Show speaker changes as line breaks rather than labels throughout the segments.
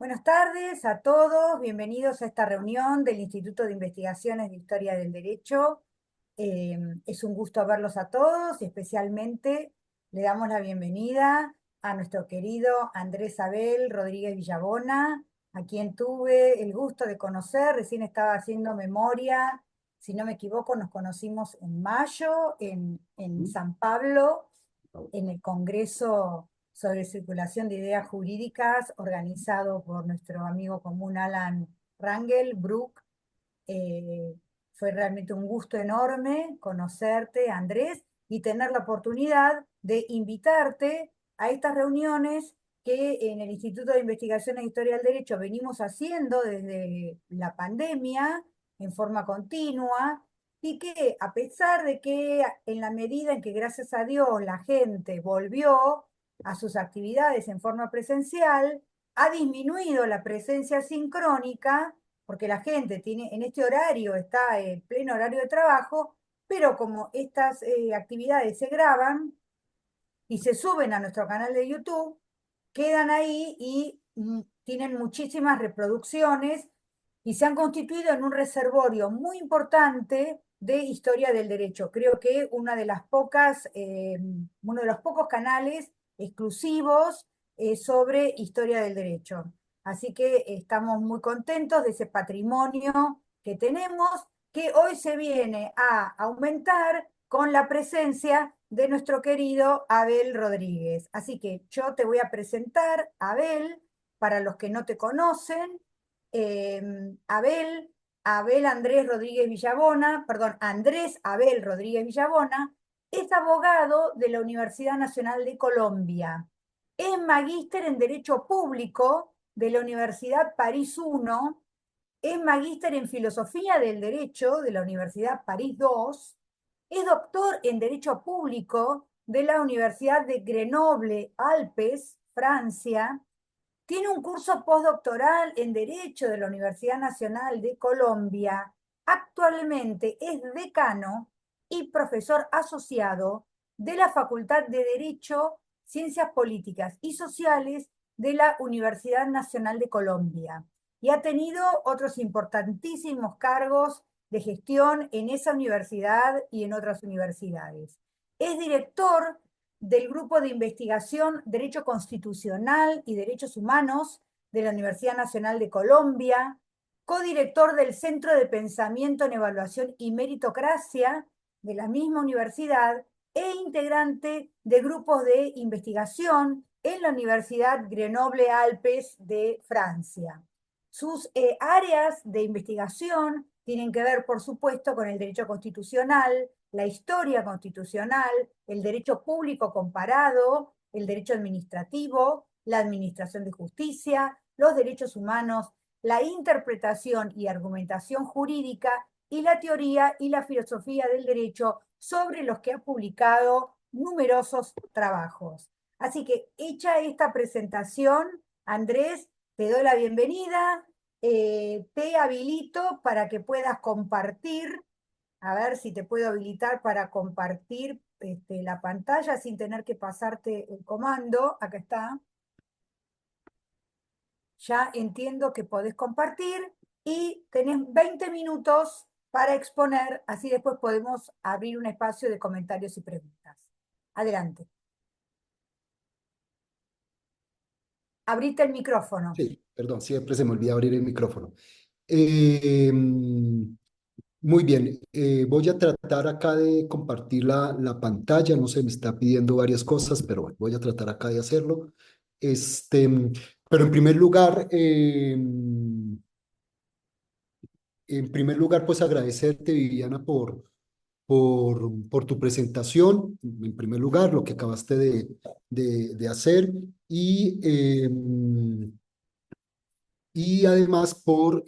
Buenas tardes a todos, bienvenidos a esta reunión del Instituto de Investigaciones de Historia del Derecho. Es un gusto verlos a todos y especialmente le damos la bienvenida a nuestro querido Andrés Abel Rodríguez Villabona, a quien tuve el gusto de conocer, recién estaba haciendo memoria, si no me equivoco, nos conocimos en mayo en San Pablo, en el Congreso sobre Circulación de Ideas Jurídicas, organizado por nuestro amigo común Alan Rangel, Brook. Eh, Fue realmente un gusto enorme conocerte, Andrés, y tener la oportunidad de invitarte a estas reuniones que en el Instituto de Investigaciones e Historia del Derecho venimos haciendo desde la pandemia en forma continua, y que a pesar de que en la medida en que gracias a Dios la gente volvió a sus actividades en forma presencial, ha disminuido la presencia sincrónica porque la gente tiene, en este horario está en pleno horario de trabajo, pero como estas actividades se graban y se suben a nuestro canal de YouTube, quedan ahí y tienen muchísimas reproducciones y se han constituido en un reservorio muy importante de historia del derecho. Creo que uno de los pocos canales exclusivos sobre historia del derecho. Así que estamos muy contentos de ese patrimonio que tenemos, que hoy se viene a aumentar con la presencia de nuestro querido Abel Rodríguez. Así que yo te voy a presentar a Abel, para los que no te conocen. eh, Abel, Abel Andrés Rodríguez Villabona, perdón, Andrés Abel Rodríguez Villabona, es abogado de la Universidad Nacional de Colombia. Es magíster en Derecho Público de la Universidad París I, es magíster en Filosofía del Derecho de la Universidad París II, es doctor en Derecho Público de la Universidad de Grenoble-Alpes, Francia. Tiene un curso postdoctoral en Derecho de la Universidad Nacional de Colombia. Actualmente es decano y profesor asociado de la Facultad de Derecho, Ciencias Políticas y Sociales de la Universidad Nacional de Colombia. Y ha tenido otros importantísimos cargos de gestión en esa universidad y en otras universidades. Es director del Grupo de Investigación Derecho Constitucional y Derechos Humanos de la Universidad Nacional de Colombia, codirector del Centro de Pensamiento en Evaluación y Meritocracia de la misma universidad e integrante de grupos de investigación en la Universidad Grenoble-Alpes de Francia. Sus áreas de investigación tienen que ver, por supuesto, con el derecho constitucional, la historia constitucional, el derecho público comparado, el derecho administrativo, la administración de justicia, los derechos humanos, la interpretación y argumentación jurídica y la teoría y la filosofía del derecho, sobre los que ha publicado numerosos trabajos. Así que, hecha esta presentación, Andrés, te doy la bienvenida, te habilito para que puedas compartir. A ver si te puedo habilitar para compartir la pantalla sin tener que pasarte el comando. Acá está. Ya entiendo que podés compartir y tenés 20 minutos para exponer, así después podemos abrir un espacio de comentarios y preguntas. Adelante. Abrite el micrófono.
Sí, perdón, siempre se me olvida abrir el micrófono. Eh, Muy bien, voy a tratar acá de compartir la pantalla. No sé, me está pidiendo varias cosas, pero bueno, voy a tratar acá de hacerlo. Este, pero en primer lugar, pues agradecerte, Viviana, por tu presentación, en primer lugar, lo que acabaste de hacer y además por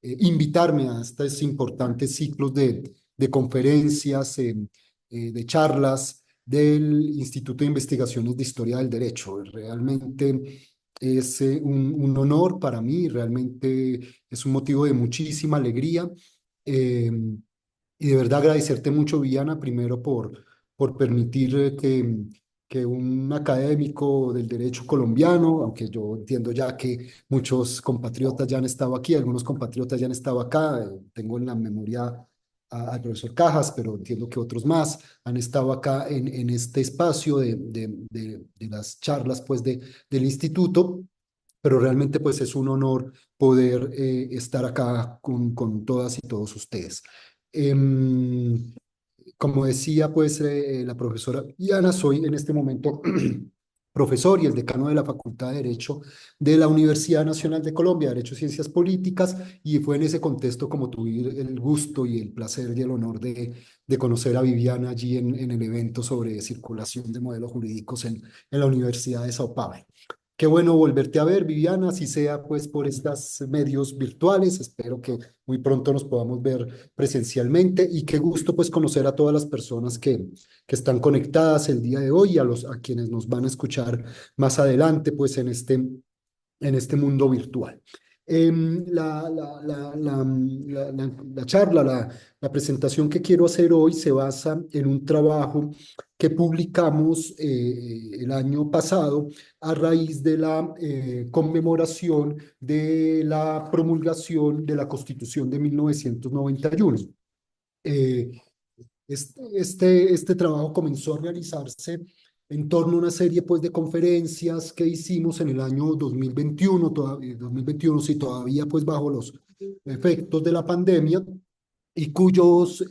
invitarme a estos importantes ciclos de conferencias, de charlas del Instituto de Investigaciones de Historia del Derecho. Realmente es un honor para mí, realmente es un motivo de muchísima alegría. eh, y de verdad agradecerte mucho, Viana, primero por permitir que un académico del derecho colombiano, aunque yo entiendo ya que muchos compatriotas ya han estado aquí, algunos compatriotas ya han estado acá, tengo en la memoria al profesor Cajas, pero entiendo que otros más han estado acá en este espacio de las charlas pues del instituto, pero realmente pues es un honor poder estar acá con todas y todos ustedes. Em, Como decía pues la profesora Diana, soy en este momento profesor y el decano de la Facultad de Derecho de la Universidad Nacional de Colombia, Derecho y Ciencias Políticas, y fue en ese contexto como tuve el gusto y el placer y el honor de conocer a Viviana allí en el evento sobre circulación de modelos jurídicos en la Universidad de Sao Paulo. Qué bueno volverte a ver, Viviana, así sea pues por estos medios virtuales. Espero que muy pronto nos podamos ver presencialmente y qué gusto pues conocer a todas las personas que están conectadas el día de hoy y a quienes nos van a escuchar más adelante pues en este mundo virtual. La charla, la presentación que quiero hacer hoy se basa en un trabajo que publicamos el año pasado a raíz de la conmemoración de la promulgación de la Constitución de 1991. Eh, este trabajo comenzó a realizarse en torno a una serie pues, de conferencias que hicimos en el año 2021, 2021 sí, todavía pues bajo los efectos de la pandemia, y cuyos,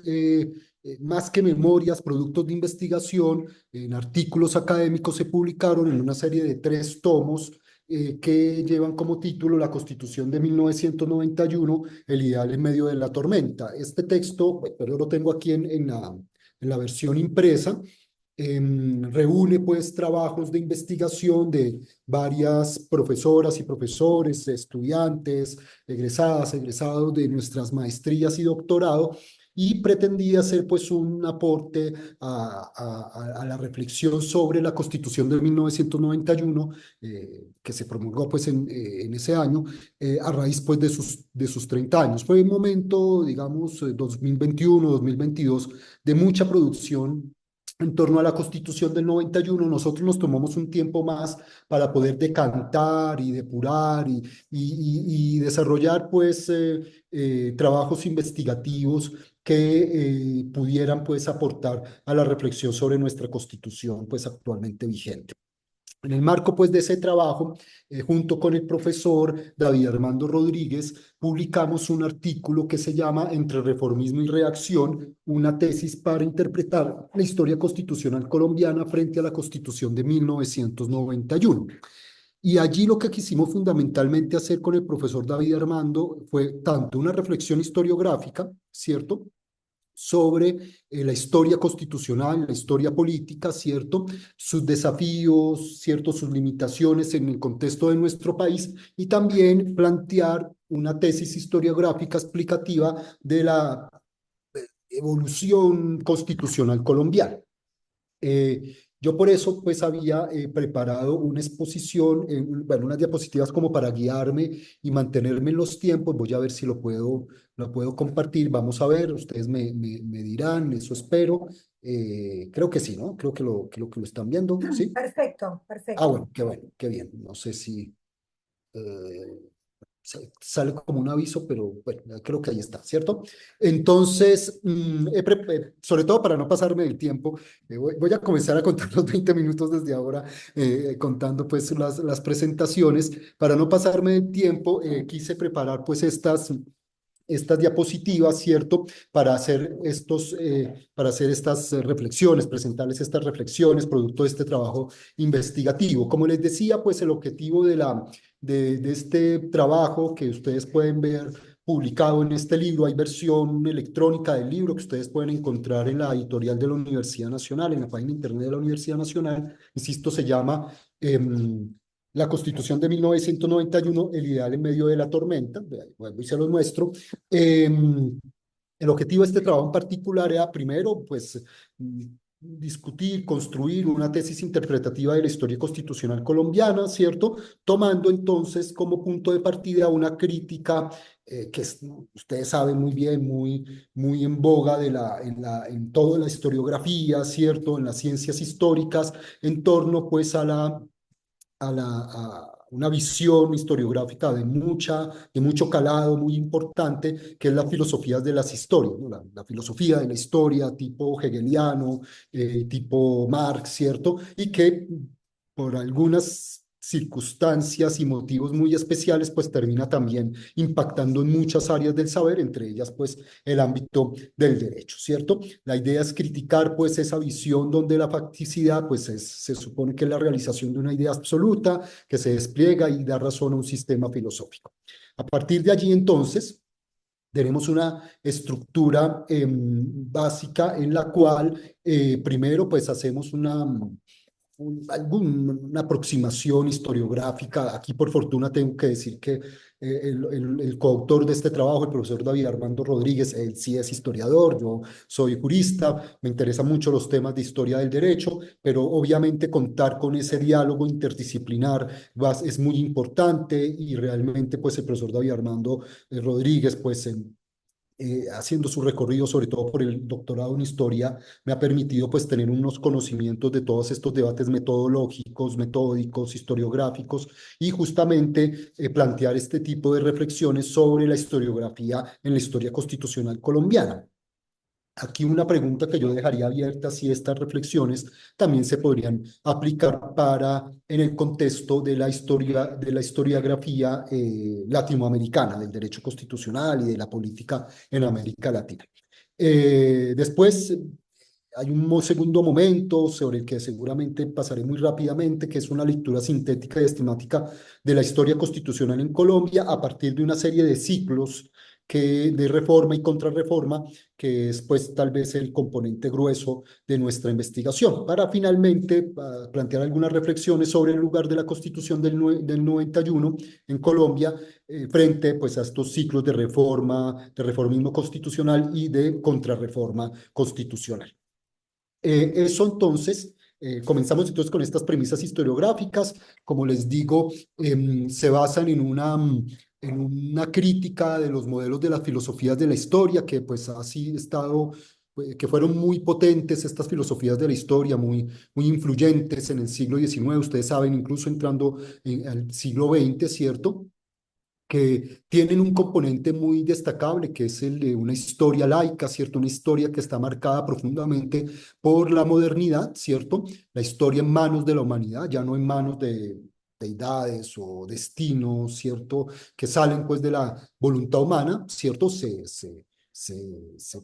más que memorias, productos de investigación, en artículos académicos se publicaron en una serie de 3 tomos que llevan como título La Constitución de 1991, el ideal en medio de la tormenta. Este texto, pero yo lo tengo aquí en la versión impresa, reúne pues trabajos de investigación de varias profesoras y profesores, estudiantes, egresadas, egresados de nuestras maestrías y doctorado, y pretendía hacer pues un aporte a la reflexión sobre la Constitución de 1991, que se promulgó pues en ese año, a raíz pues de sus 30 años. Fue un momento, digamos, 2021, 2022, de mucha producción en torno a la Constitución del 91. Nosotros nos tomamos un tiempo más para poder decantar y depurar y desarrollar pues trabajos investigativos que pudieran pues aportar a la reflexión sobre nuestra Constitución pues actualmente vigente. En el marco pues de ese trabajo, junto con el profesor David Armando Rodríguez, publicamos un artículo que se llama Entre reformismo y reacción, una tesis para interpretar la historia constitucional colombiana frente a la Constitución de 1991. Y allí lo que quisimos fundamentalmente hacer con el profesor David Armando fue tanto una reflexión historiográfica, ¿cierto?, sobre la historia constitucional, la historia política, ¿cierto? Sus desafíos, ¿cierto? Sus limitaciones en el contexto de nuestro país, y también plantear una tesis historiográfica explicativa de la evolución constitucional colombiana. Yo por eso pues había preparado una exposición, bueno, unas diapositivas como para guiarme y mantenerme en los tiempos. Voy a ver si lo puedo compartir. Vamos a ver, ustedes me dirán, eso espero. Creo que sí, ¿no? Creo que lo están viendo, ¿sí?
Perfecto,
Ah,
perfecto.
bueno, qué bien. No sé si eh, sale como un aviso, pero bueno, creo que ahí está, ¿cierto? Entonces, sobre todo para no pasarme del tiempo, voy a comenzar a contar los 20 minutos desde ahora, contando pues las presentaciones. Para no pasarme del tiempo, quise preparar pues estas diapositivas, ¿cierto? Para hacer estas reflexiones, presentarles estas reflexiones, producto de este trabajo investigativo. Como les decía, pues el objetivo de este trabajo que ustedes pueden ver publicado en este libro, hay versión electrónica del libro que ustedes pueden encontrar en la editorial de la Universidad Nacional, en la página de internet de la Universidad Nacional. Insisto, se llama La Constitución de 1991, el ideal en medio de la tormenta. Vuelvo y se los muestro. El objetivo de este trabajo en particular era, primero, pues, discutir, construir una tesis interpretativa de la historia constitucional colombiana, ¿cierto? Tomando entonces como punto de partida una crítica que ustedes saben muy bien, muy en boga en toda la historiografía, ¿cierto? En las ciencias históricas, en torno pues a una visión historiográfica de mucho calado, muy importante, que es la filosofía de las historias, ¿no? La filosofía de la historia tipo hegeliano, tipo Marx, ¿cierto? Y que por algunas circunstancias y motivos muy especiales, pues termina también impactando en muchas áreas del saber, entre ellas, pues, el ámbito del derecho, ¿cierto? La idea es criticar, pues, esa visión donde la facticidad, pues, se supone que es la realización de una idea absoluta que se despliega y da razón a un sistema filosófico. A partir de allí, entonces, tenemos una estructura básica en la cual primero pues hacemos alguna aproximación historiográfica. Aquí, por fortuna, tengo que decir que el coautor de este trabajo, el profesor David Armando Rodríguez, él sí es historiador, yo soy jurista, me interesan mucho los temas de historia del derecho, pero obviamente contar con ese diálogo interdisciplinar es muy importante y realmente pues el profesor David Armando Rodríguez pues haciendo su recorrido, sobre todo por el doctorado en historia, me ha permitido pues tener unos conocimientos de todos estos debates metodológicos, metódicos, historiográficos y justamente plantear este tipo de reflexiones sobre la historiografía en la historia constitucional colombiana. Aquí una pregunta que yo dejaría abierta, si estas reflexiones también se podrían aplicar para en el contexto de la historia, de la historiografía latinoamericana, del derecho constitucional y de la política en América Latina. Después hay un segundo momento sobre el que seguramente pasaré muy rápidamente, que es una lectura sintética y esquemática de la historia constitucional en Colombia a partir de una serie de ciclos de reforma y contrarreforma, que es pues tal vez el componente grueso de nuestra investigación, para finalmente plantear algunas reflexiones sobre el lugar de la Constitución del 91 en Colombia frente pues a estos ciclos de reforma, de reformismo constitucional y de contrarreforma constitucional. Eso entonces, comenzamos entonces con estas premisas historiográficas, como les digo, se basan en una crítica de los modelos de las filosofías de la historia, que pues así estado, que fueron muy potentes estas filosofías de la historia, muy influyentes en el siglo XIX, ustedes saben, incluso entrando al siglo XX, ¿cierto? Que tienen un componente muy destacable, que es el de una historia laica, ¿cierto? Una historia que está marcada profundamente por la modernidad, ¿cierto? La historia en manos de la humanidad, ya no en manos de deidades o destinos, ¿cierto? Que salen pues de la voluntad humana, ¿cierto? Se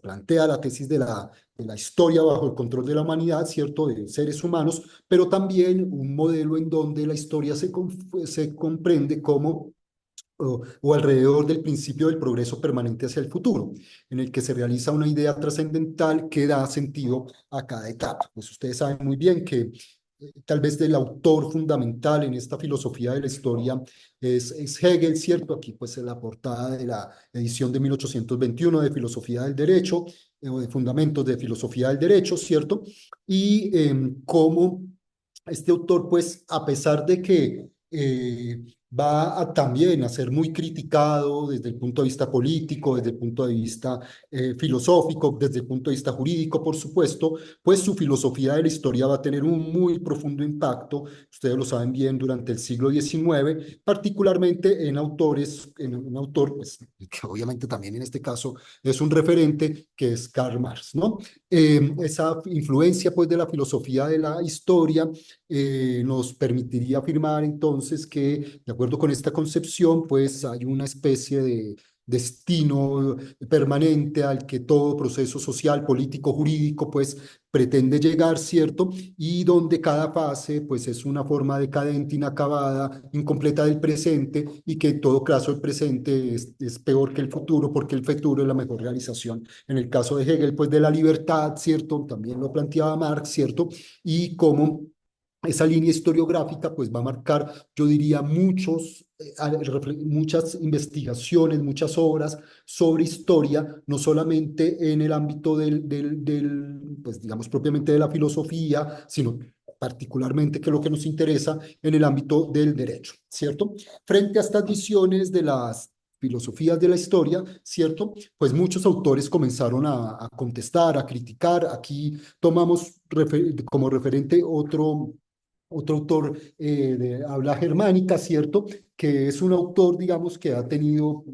plantea la tesis de la historia bajo el control de la humanidad, ¿cierto? De seres humanos, pero también un modelo en donde la historia se comprende como o alrededor del principio del progreso permanente hacia el futuro, en el que se realiza una idea trascendental que da sentido a cada etapa. Pues ustedes saben muy bien que tal vez del autor fundamental en esta filosofía de la historia es Hegel, ¿cierto? Aquí pues en la portada de la edición de 1821 de Filosofía del Derecho, o de Fundamentos de Filosofía del Derecho, ¿cierto? Y cómo este autor, pues, a pesar de que va también a ser muy criticado desde el punto de vista político, desde el punto de vista filosófico, desde el punto de vista jurídico, por supuesto, pues su filosofía de la historia va a tener un muy profundo impacto, ustedes lo saben bien, durante el siglo XIX, particularmente en autores, en un autor, pues, que obviamente también en este caso es un referente, que es Karl Marx, ¿no? Esa influencia, pues, de la filosofía de la historia nos permitiría afirmar entonces que, de acuerdo con esta concepción, pues hay una especie de destino permanente al que todo proceso social, político, jurídico, pues pretende llegar, ¿cierto? Y donde cada fase, pues es una forma decadente, inacabada, incompleta del presente y que en todo caso el presente es peor que el futuro porque el futuro es la mejor realización. En el caso de Hegel, pues de la libertad, ¿cierto? También lo planteaba Marx, ¿cierto? Y cómo esa línea historiográfica pues va a marcar, yo diría, muchas investigaciones, muchas obras sobre historia, no solamente en el ámbito pues digamos, propiamente de la filosofía, sino particularmente, que es lo que nos interesa, en el ámbito del derecho, ¿cierto? Frente a estas visiones de las filosofías de la historia, ¿cierto? Pues muchos autores comenzaron a contestar, a criticar. Aquí tomamos como referente otro autor de habla germánica, ¿cierto? Que es un autor, digamos, que ha creado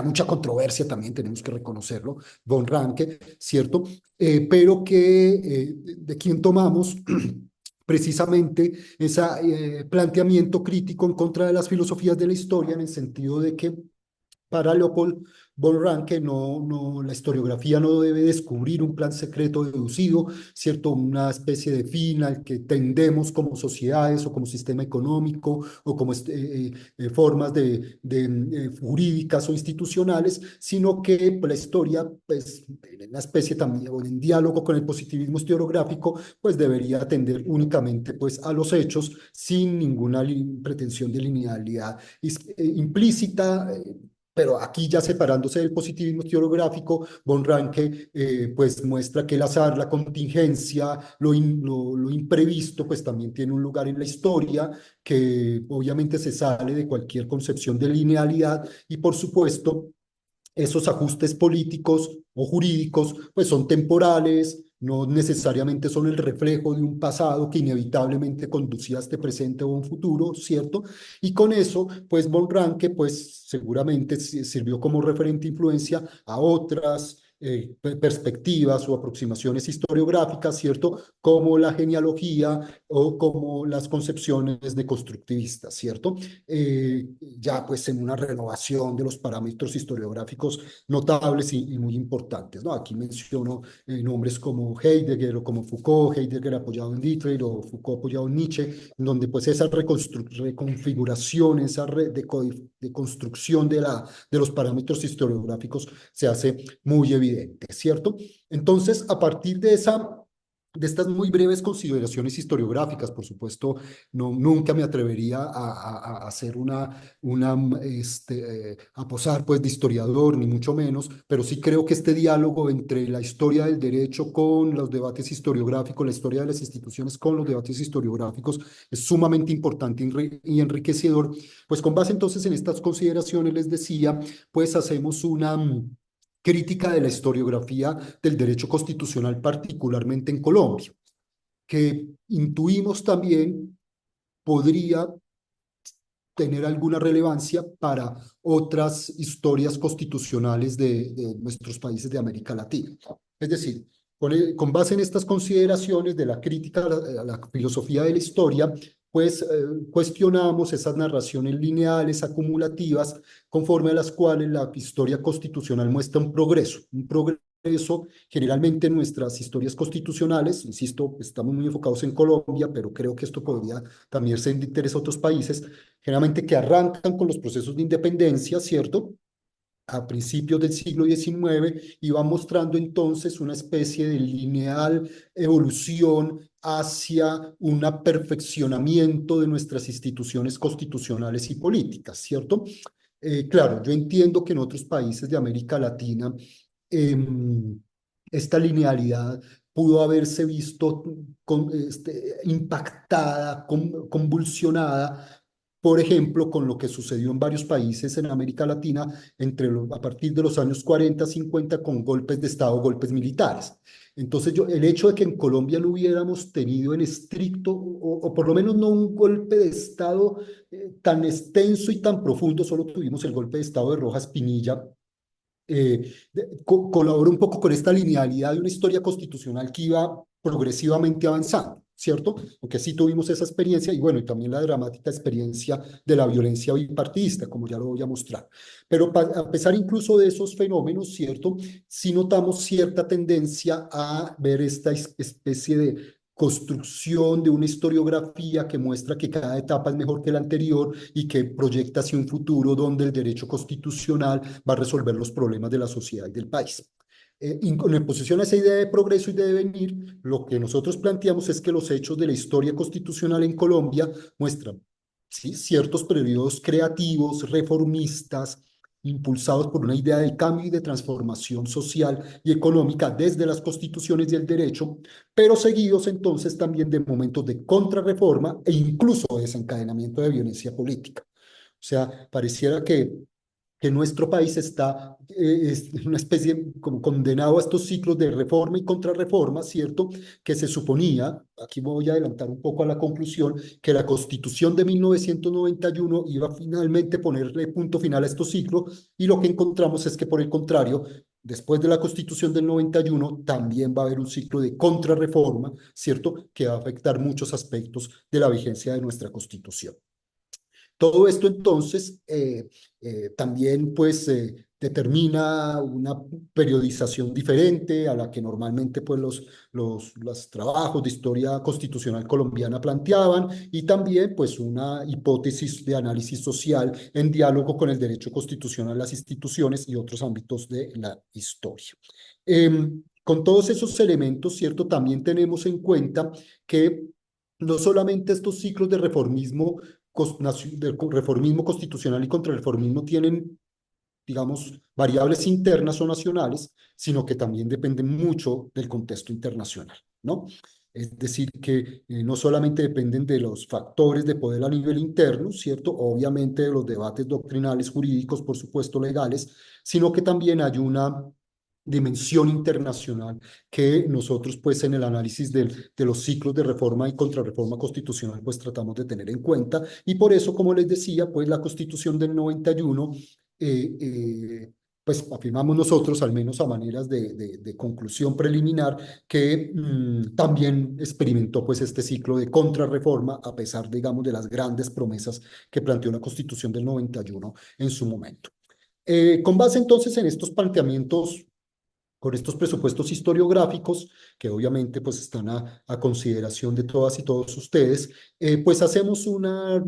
mucha controversia también, tenemos que reconocerlo, von Ranke, ¿cierto? Pero de quien tomamos precisamente ese planteamiento crítico en contra de las filosofías de la historia, en el sentido de que para Leopold von Ranke, la historiografía no debe descubrir un plan secreto deducido, ¿cierto? Una especie de fin al que tendemos como sociedades o como sistema económico o como formas jurídicas o institucionales, sino que la historia, pues, en una especie también, o en diálogo con el positivismo historiográfico, pues debería atender únicamente pues, a los hechos sin ninguna pretensión de linealidad implícita. Pero aquí ya separándose del positivismo historiográfico, von Ranke pues muestra que el azar, la contingencia, lo imprevisto, pues también tiene un lugar en la historia, que obviamente se sale de cualquier concepción de linealidad y por supuesto esos ajustes políticos o jurídicos pues son temporales, no necesariamente son el reflejo de un pasado que inevitablemente conducía a este presente o un futuro, ¿cierto? Y con eso, pues von Ranke, pues seguramente sirvió como referente e influencia a otras perspectivas o aproximaciones historiográficas, ¿cierto? Como la genealogía o como las concepciones deconstructivistas, ¿cierto? Ya pues en una renovación de los parámetros historiográficos notables y muy importantes, ¿no? Aquí menciono nombres como Heidegger o como Foucault, Heidegger apoyado en Dietrich o Foucault apoyado en Nietzsche, en donde pues esa reconfiguración, esa deconstrucción de los parámetros historiográficos se hace muy evidente, ¿cierto? Entonces, a partir de estas muy breves consideraciones historiográficas, por supuesto, nunca me atrevería a hacer a posar pues de historiador, ni mucho menos, pero sí creo que este diálogo entre la historia del derecho con los debates historiográficos, la historia de las instituciones con los debates historiográficos, es sumamente importante y enriquecedor. Pues con base entonces en estas consideraciones, les decía, pues hacemos una crítica de la historiografía del derecho constitucional, particularmente en Colombia, que intuimos también podría tener alguna relevancia para otras historias constitucionales de nuestros países de América Latina. Es decir, con base en estas consideraciones de la crítica a la filosofía de la historia, pues cuestionamos esas narraciones lineales, acumulativas, conforme a las cuales la historia constitucional muestra un progreso generalmente en nuestras historias constitucionales. Insisto, estamos muy enfocados en Colombia, pero creo que esto podría también ser de interés a otros países, generalmente que arrancan con los procesos de independencia, ¿cierto? A principios del siglo XIX y va mostrando entonces una especie de lineal evolución hacia un perfeccionamiento de nuestras instituciones constitucionales y políticas, ¿cierto? Claro, yo entiendo que en otros países de América Latina esta linealidad pudo haberse visto impactada, convulsionada, por ejemplo, con lo que sucedió en varios países en América Latina a partir de los años 40, 50, con golpes de Estado, golpes militares. Entonces, el hecho de que en Colombia no hubiéramos tenido en estricto, o por lo menos no un golpe de Estado tan extenso y tan profundo, solo tuvimos el golpe de Estado de Rojas Pinilla, colabora un poco con esta linealidad de una historia constitucional que iba progresivamente avanzando, ¿cierto? Porque sí tuvimos esa experiencia y bueno, y también la dramática experiencia de la violencia bipartidista, como ya lo voy a mostrar. Pero a pesar incluso de esos fenómenos, ¿cierto? Sí notamos cierta tendencia a ver esta especie de construcción de una historiografía que muestra que cada etapa es mejor que la anterior y que proyecta hacia un futuro donde el derecho constitucional va a resolver los problemas de la sociedad y del país. en oposición a esa idea de progreso y de devenir, lo que nosotros planteamos es que los hechos de la historia constitucional en Colombia muestran, ¿sí?, ciertos periodos creativos, reformistas, impulsados por una idea de cambio y de transformación social y económica desde las constituciones y el derecho, pero seguidos entonces también de momentos de contrarreforma e incluso de desencadenamiento de violencia política. O sea, pareciera que nuestro país está es una especie como condenado a estos ciclos de reforma y contrarreforma, ¿cierto? Que se suponía, aquí voy a adelantar un poco a la conclusión, que la Constitución de 1991 iba finalmente a ponerle punto final a estos ciclos, y lo que encontramos es que, por el contrario, después de la Constitución del 91 también va a haber un ciclo de contrarreforma, ¿cierto?, que va a afectar muchos aspectos de la vigencia de nuestra Constitución. Todo esto entonces también pues determina una periodización diferente a la que normalmente pues los trabajos de historia constitucional colombiana planteaban, y también pues una hipótesis de análisis social en diálogo con el derecho constitucional, las instituciones y otros ámbitos de la historia. Con todos esos elementos, ¿cierto?, también tenemos en cuenta que no solamente estos ciclos de reformismo del reformismo constitucional y contrarreformismo tienen, digamos, variables internas o nacionales, sino que también dependen mucho del contexto internacional, ¿no? Es decir, que no solamente dependen de los factores de poder a nivel interno, ¿cierto? Obviamente de los debates doctrinales, jurídicos, por supuesto, legales, sino que también hay una dimensión internacional que nosotros pues en el análisis de los ciclos de reforma y contrarreforma constitucional pues tratamos de tener en cuenta, y por eso, como les decía, pues la Constitución del 91 pues afirmamos nosotros, al menos a maneras de conclusión preliminar, que también experimentó pues este ciclo de contrarreforma a pesar, digamos, de las grandes promesas que planteó la Constitución del 91 en su momento. Con base entonces en estos planteamientos, con estos presupuestos historiográficos, que obviamente pues están a consideración de todas y todos ustedes, pues hacemos una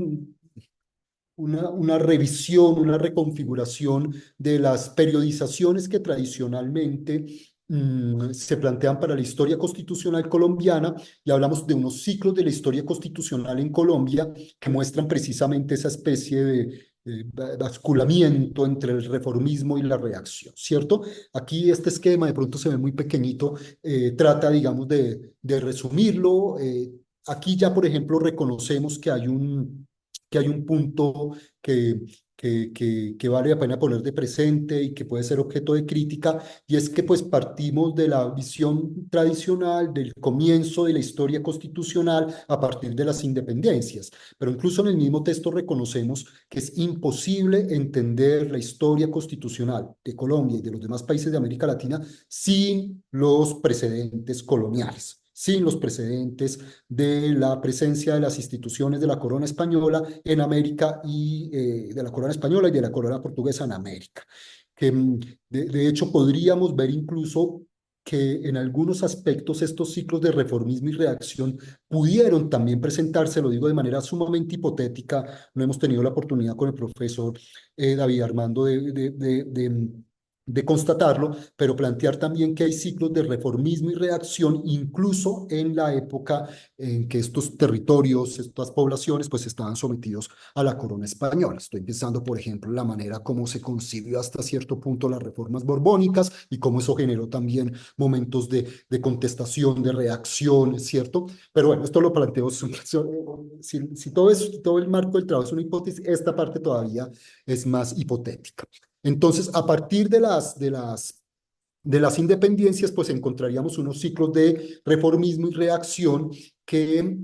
revisión, una reconfiguración de las periodizaciones que tradicionalmente se plantean para la historia constitucional colombiana, y hablamos de unos ciclos de la historia constitucional en Colombia que muestran precisamente esa especie de basculamiento entre el reformismo y la reacción, ¿cierto? Aquí este esquema de pronto se ve muy pequeñito, trata, digamos, de resumirlo. Aquí ya, por ejemplo, reconocemos que hay un punto que vale la pena poner de presente y que puede ser objeto de crítica, y es que pues partimos de la visión tradicional del comienzo de la historia constitucional a partir de las independencias, pero incluso en el mismo texto reconocemos que es imposible entender la historia constitucional de Colombia y de los demás países de América Latina sin los precedentes coloniales, sin los precedentes de la presencia de las instituciones de la corona española en América, y de la corona española y de la corona portuguesa en América. Que de hecho podríamos ver incluso que en algunos aspectos estos ciclos de reformismo y reacción pudieron también presentarse, lo digo de manera sumamente hipotética, no hemos tenido la oportunidad con el profesor David Armando de constatarlo, pero plantear también que hay ciclos de reformismo y reacción incluso en la época en que estos territorios, estas poblaciones, pues estaban sometidos a la corona española. Estoy pensando, por ejemplo, en la manera como se concibió hasta cierto punto las reformas borbónicas y cómo eso generó también momentos de contestación, de reacción, ¿cierto? Pero bueno, esto lo planteo, si todo el marco del trabajo es una hipótesis, esta parte todavía es más hipotética. Entonces, a partir de las independencias, pues encontraríamos unos ciclos de reformismo y reacción que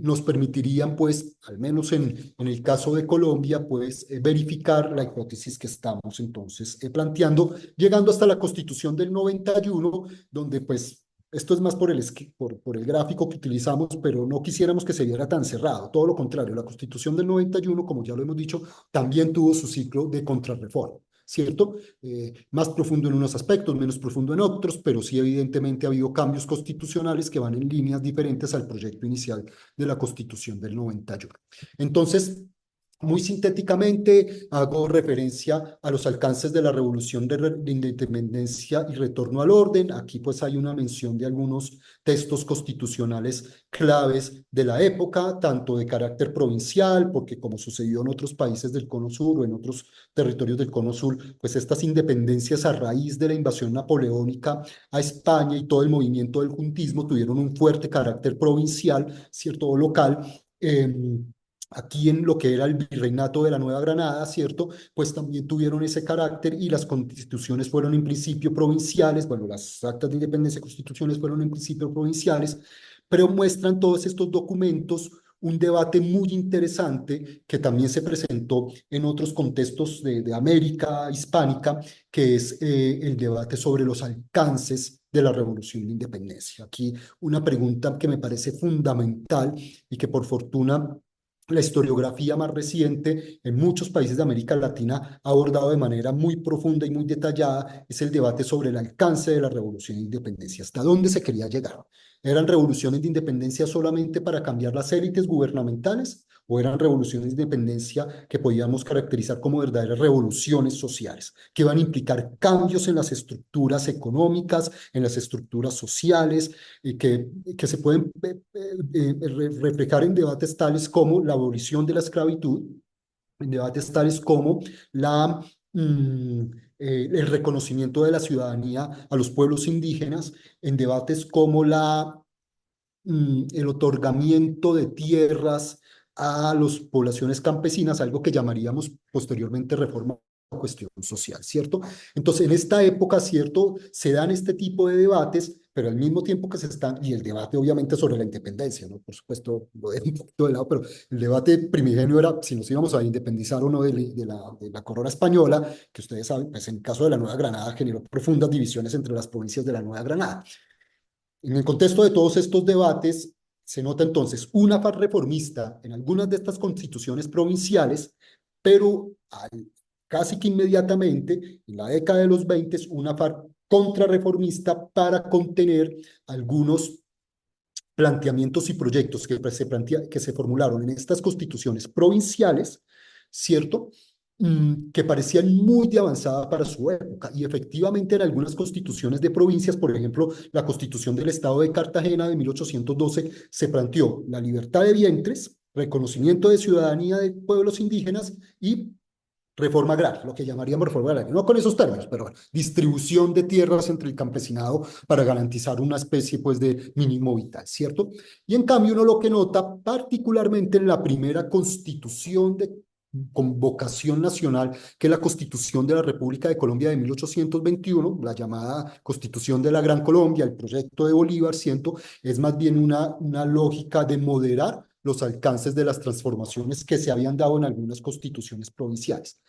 nos permitirían, pues, al menos en el caso de Colombia, pues, verificar la hipótesis que estamos entonces planteando, llegando hasta la Constitución del 91, donde, pues, esto es más por el gráfico que utilizamos, pero no quisiéramos que se viera tan cerrado. Todo lo contrario, la Constitución del 91, como ya lo hemos dicho, también tuvo su ciclo de contrarreforma, ¿cierto? Más profundo en unos aspectos, menos profundo en otros, pero sí evidentemente ha habido cambios constitucionales que van en líneas diferentes al proyecto inicial de la Constitución del 91. Entonces, Muy sintéticamente, hago referencia a los alcances de la Revolución de Independencia y retorno al orden. Aquí pues hay una mención de algunos textos constitucionales claves de la época, tanto de carácter provincial, porque como sucedió en otros países del Cono Sur o en otros territorios del Cono Sur, pues estas independencias a raíz de la invasión napoleónica a España y todo el movimiento del juntismo tuvieron un fuerte carácter provincial, ¿cierto? O local. Aquí en lo que era el virreinato de la Nueva Granada, ¿cierto? Pues también tuvieron ese carácter y las constituciones fueron en principio provinciales, bueno, las actas de independencia y constituciones fueron en principio provinciales, pero muestran todos estos documentos un debate muy interesante que también se presentó en otros contextos de América hispánica, que es el debate sobre los alcances de la Revolución de Independencia. Aquí una pregunta que me parece fundamental y que por fortuna la historiografía más reciente en muchos países de América Latina ha abordado de manera muy profunda y muy detallada es el debate sobre el alcance de la revolución de independencia. ¿Hasta dónde se quería llegar? ¿Eran revoluciones de independencia solamente para cambiar las élites gubernamentales o eran revoluciones de independencia que podíamos caracterizar como verdaderas revoluciones sociales, que iban a implicar cambios en las estructuras económicas, en las estructuras sociales, y que se pueden reflejar en debates tales como la abolición de la esclavitud, en debates tales como la, mm, el reconocimiento de la ciudadanía a los pueblos indígenas, en debates como el otorgamiento de tierras a las poblaciones campesinas, algo que llamaríamos posteriormente reforma o cuestión social, ¿cierto? Entonces, en esta época, ¿cierto? Se dan este tipo de debates, pero al mismo tiempo que se están, y el debate obviamente sobre la independencia, ¿no? Por supuesto, lo dejo un poquito de lado, pero el debate primigenio era si nos íbamos a independizar o no de la corona española, que ustedes saben, pues en el caso de la Nueva Granada generó profundas divisiones entre las provincias de la Nueva Granada. En el contexto de todos estos debates, se nota entonces un afán reformista en algunas de estas constituciones provinciales, pero casi que inmediatamente, en la década de los 20, un afán contrarreformista para contener algunos planteamientos y proyectos que se formularon en estas constituciones provinciales, ¿cierto? Que parecían muy de avanzada para su época. Y efectivamente en algunas constituciones de provincias, por ejemplo, la constitución del Estado de Cartagena de 1812, se planteó la libertad de vientres, reconocimiento de ciudadanía de pueblos indígenas y reforma agraria, lo que llamaríamos reforma agraria, no con esos términos, pero bueno, distribución de tierras entre el campesinado para garantizar una especie pues de mínimo vital, ¿cierto? Y en cambio uno lo que nota, particularmente en la primera constitución de convocación nacional, que es la Constitución de la República de Colombia de 1821, la llamada Constitución de la Gran Colombia, el proyecto de Bolívar, siento, es más bien una lógica de moderar los alcances de las transformaciones que se habían dado en algunas constituciones provinciales.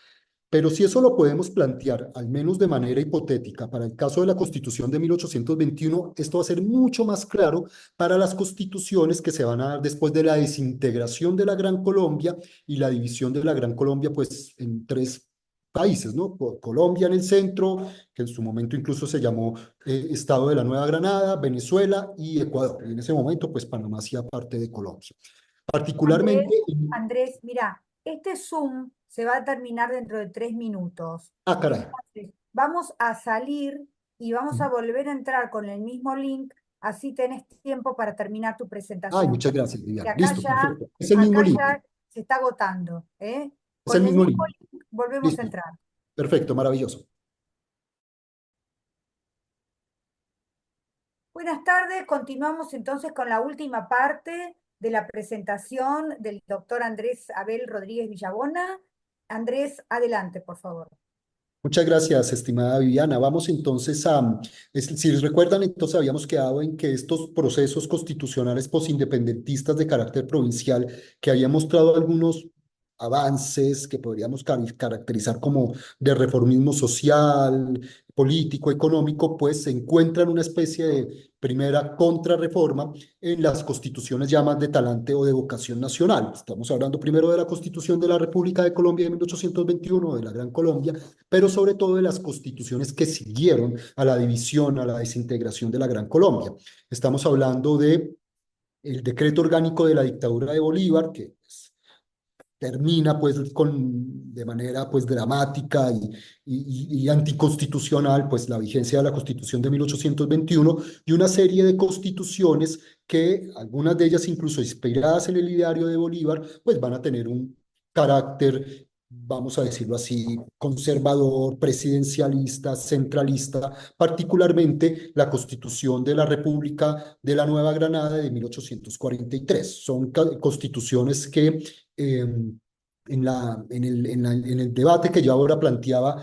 Pero si eso lo podemos plantear, al menos de manera hipotética, para el caso de la Constitución de 1821, esto va a ser mucho más claro para las constituciones que se van a dar después de la desintegración de la Gran Colombia y la división de la Gran Colombia, pues, en tres países, ¿no? Colombia en el centro, que en su momento incluso se llamó Estado de la Nueva Granada, Venezuela y Ecuador. Y en ese momento, pues, Panamá hacía parte de Colombia.
Andrés,
Particularmente,
Andrés, mira, este Zoom se va a terminar dentro de 3 minutos.
caray.
Entonces, vamos a salir y vamos a volver a entrar con el mismo link, así tenés tiempo para terminar tu
Ay,
presentación.
muchas gracias,
Que
Viviana. Listo, perfecto. Es el mismo
acá
link.
ya se está agotando, ¿eh?
Es el
Con el
mismo
mismo
link.
link volvemos a
Listo.
entrar.
Perfecto, maravilloso.
Buenas tardes, continuamos entonces con la última parte de la presentación del doctor Andrés Abel Rodríguez Villabona. Andrés, adelante, por favor.
Muchas gracias, estimada Viviana. Vamos entonces si recuerdan, entonces habíamos quedado en que estos procesos constitucionales posindependentistas de carácter provincial, que habían mostrado algunos avances que podríamos caracterizar como de reformismo social, político, económico, pues se encuentran una especie de primera contrarreforma en las constituciones ya más de talante o de vocación nacional. Estamos hablando primero de la Constitución de la República de Colombia de 1821, de la Gran Colombia, pero sobre todo de las constituciones que siguieron a la división, a la desintegración de la Gran Colombia. Estamos hablando de el decreto orgánico de la dictadura de Bolívar, que termina pues de manera pues dramática y anticonstitucional pues la vigencia de la Constitución de 1821 y una serie de constituciones que algunas de ellas incluso inspiradas en el ideario de Bolívar pues van a tener un carácter, vamos a decirlo así, conservador, presidencialista, centralista, particularmente la Constitución de la República de la Nueva Granada de 1843. Son constituciones que en el debate que yo ahora planteaba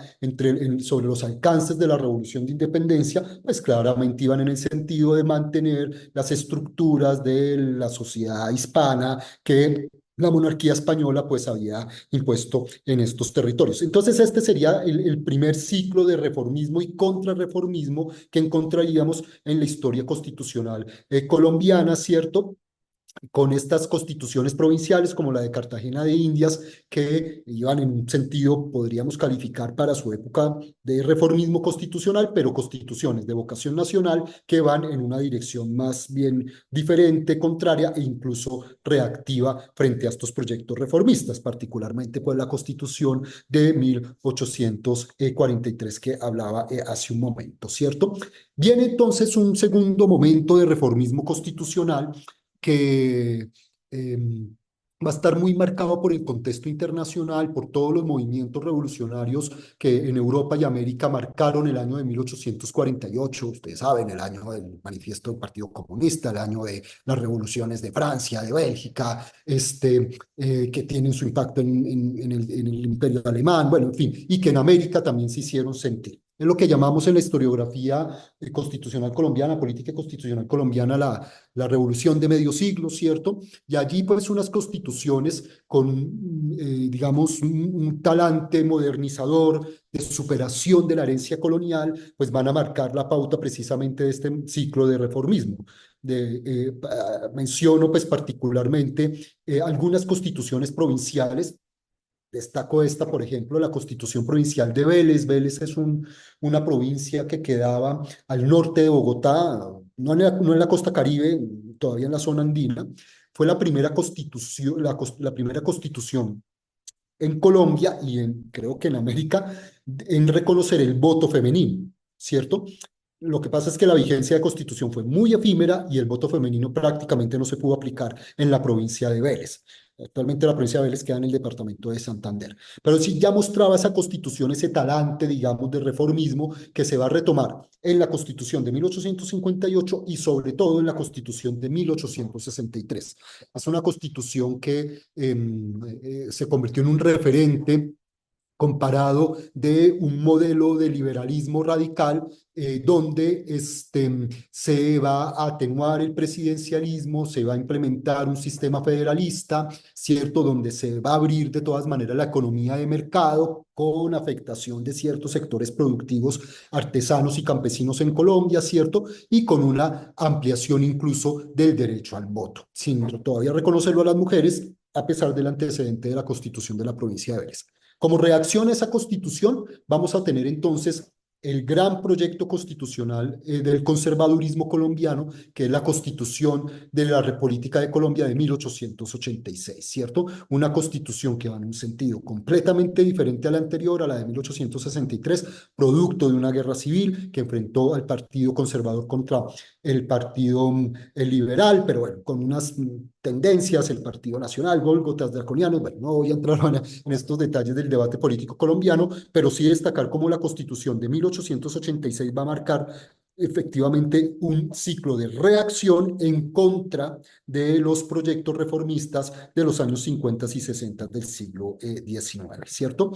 sobre los alcances de la Revolución de Independencia, pues claramente iban en el sentido de mantener las estructuras de la sociedad hispana que la monarquía española pues había impuesto en estos territorios. Entonces este sería el primer ciclo de reformismo y contrarreformismo que encontraríamos en la historia constitucional colombiana, ¿cierto? Con estas constituciones provinciales como la de Cartagena de Indias, que iban en un sentido, podríamos calificar para su época de reformismo constitucional, pero constituciones de vocación nacional que van en una dirección más bien diferente, contraria e incluso reactiva frente a estos proyectos reformistas, particularmente pues la Constitución de 1843 que hablaba hace un momento, ¿cierto? Viene entonces un segundo momento de reformismo constitucional que va a estar muy marcado por el contexto internacional, por todos los movimientos revolucionarios que en Europa y América marcaron el año de 1848, ustedes saben, el año del manifiesto del Partido Comunista, el año de las revoluciones de Francia, de Bélgica, que tienen su impacto en el imperio alemán, bueno, en fin, y que en América también se hicieron sentir. Es lo que llamamos en la historiografía constitucional colombiana, política constitucional colombiana, la revolución de medio siglo, ¿cierto? Y allí pues unas constituciones con, digamos, un talante modernizador de superación de la herencia colonial, pues van a marcar la pauta precisamente de este ciclo de reformismo. Menciono pues particularmente algunas constituciones provinciales. Destaco esta, por ejemplo, la Constitución Provincial de Vélez. Vélez es una provincia que quedaba al norte de Bogotá, no en la costa Caribe, todavía en la zona andina. Fue la primera constitución, la primera constitución en Colombia y creo que en América en reconocer el voto femenino, ¿cierto? Lo que pasa es que la vigencia de constitución fue muy efímera y el voto femenino prácticamente no se pudo aplicar en la provincia de Vélez. Actualmente la provincia de Vélez queda en el departamento de Santander. Pero sí ya mostraba esa constitución, ese talante, digamos, de reformismo que se va a retomar en la constitución de 1858 y sobre todo en la constitución de 1863. Es una constitución que se convirtió en un referente comparado de un modelo de liberalismo radical donde se va a atenuar el presidencialismo, se va a implementar un sistema federalista, ¿cierto? Donde se va a abrir de todas maneras la economía de mercado con afectación de ciertos sectores productivos artesanos y campesinos en Colombia, ¿cierto? Y con una ampliación incluso del derecho al voto, sin todavía reconocerlo a las mujeres, a pesar del antecedente de la Constitución de la provincia de Vélez. Como reacción a esa constitución, vamos a tener entonces el gran proyecto constitucional del conservadurismo colombiano, que es la Constitución de la República de Colombia de 1886, ¿cierto? Una constitución que va en un sentido completamente diferente a la anterior, a la de 1863, producto de una guerra civil que enfrentó al Partido Conservador contra el Partido Liberal, pero bueno, con unas tendencias, el Partido Nacional, Gólgotas, Draconianos, bueno, no voy a entrar en estos detalles del debate político colombiano, pero sí destacar cómo la Constitución de 1886 va a marcar efectivamente un ciclo de reacción en contra de los proyectos reformistas de los años 50 y 60 del siglo XIX, ¿cierto?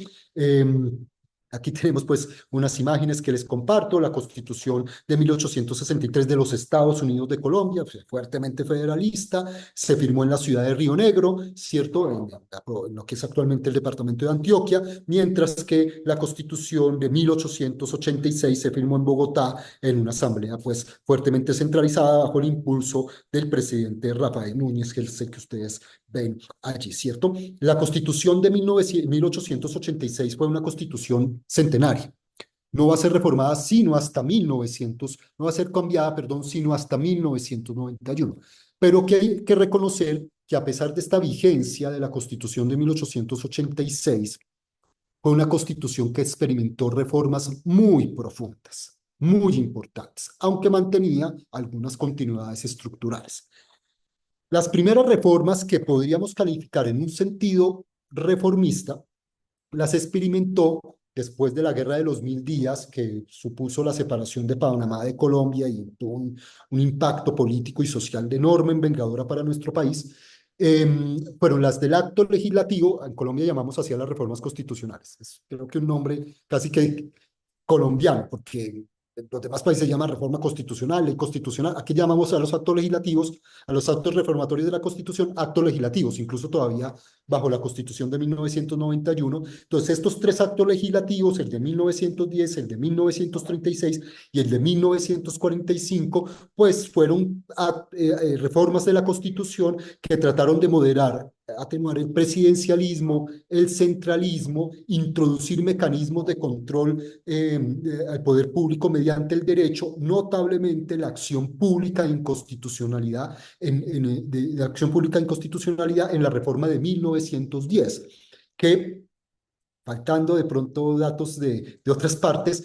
Aquí tenemos pues unas imágenes que les comparto, la Constitución de 1863 de los Estados Unidos de Colombia, pues, fuertemente federalista, se firmó en la ciudad de Río Negro, ¿cierto? En lo que es actualmente el departamento de Antioquia, mientras que la Constitución de 1886 se firmó en Bogotá en una asamblea pues fuertemente centralizada bajo el impulso del presidente Rafael Núñez, que es el que ustedes ven allí, ¿cierto? La Constitución de 1886 fue una constitución centenaria. No va a ser reformada sino hasta 1900, no va a ser cambiada, perdón, sino hasta 1991. pero que hay que reconocer que a pesar de esta vigencia de la Constitución de 1886, fue una constitución que experimentó reformas muy profundas, muy importantes, aunque mantenía algunas continuidades estructurales. Las primeras reformas que podríamos calificar en un sentido reformista las experimentó después de la Guerra de los Mil Días, que supuso la separación de Panamá de Colombia y tuvo un impacto político y social de enorme envergadura para nuestro país. Fueron las del acto legislativo. En Colombia llamamos así a las reformas constitucionales. Es, creo que un nombre casi que colombiano, porque en los demás países se llama reforma constitucional, ley constitucional. Aquí llamamos a los actos legislativos, a los actos reformatorios de la Constitución, actos legislativos, incluso todavía bajo la Constitución de 1991. Entonces, estos tres actos legislativos, el de 1910, el de 1936 y el de 1945, pues fueron reformas de la Constitución que trataron de moderar, atenuar el presidencialismo, el centralismo, introducir mecanismos de control al poder público mediante el derecho, notablemente la acción pública de inconstitucionalidad, de acción pública de inconstitucionalidad en la reforma de 1910, que faltando de pronto datos de otras partes,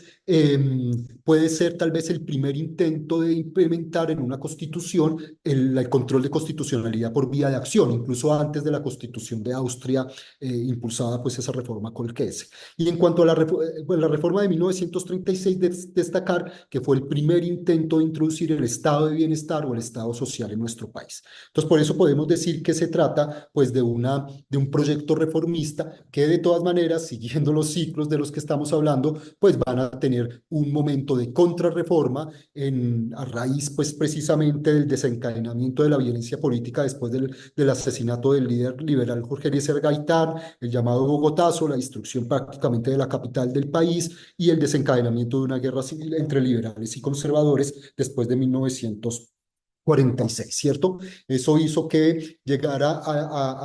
puede ser tal vez el primer intento de implementar en una constitución el control de constitucionalidad por vía de acción, incluso antes de la constitución de Austria, impulsada pues esa reforma Kolkese. Y en cuanto a la reforma de 1936, destacar que fue el primer intento de introducir el estado de bienestar o el estado social en nuestro país. Entonces, por eso podemos decir que se trata pues de un proyecto reformista que de todas maneras, siguiendo los ciclos de los que estamos hablando, pues van a tener un momento de contrarreforma a raíz pues precisamente del desencadenamiento de la violencia política después del asesinato del líder liberal Jorge Eliezer Gaitán, el llamado Bogotazo, la destrucción prácticamente de la capital del país y el desencadenamiento de una guerra civil entre liberales y conservadores después de 1946, ¿cierto? Eso hizo que llegara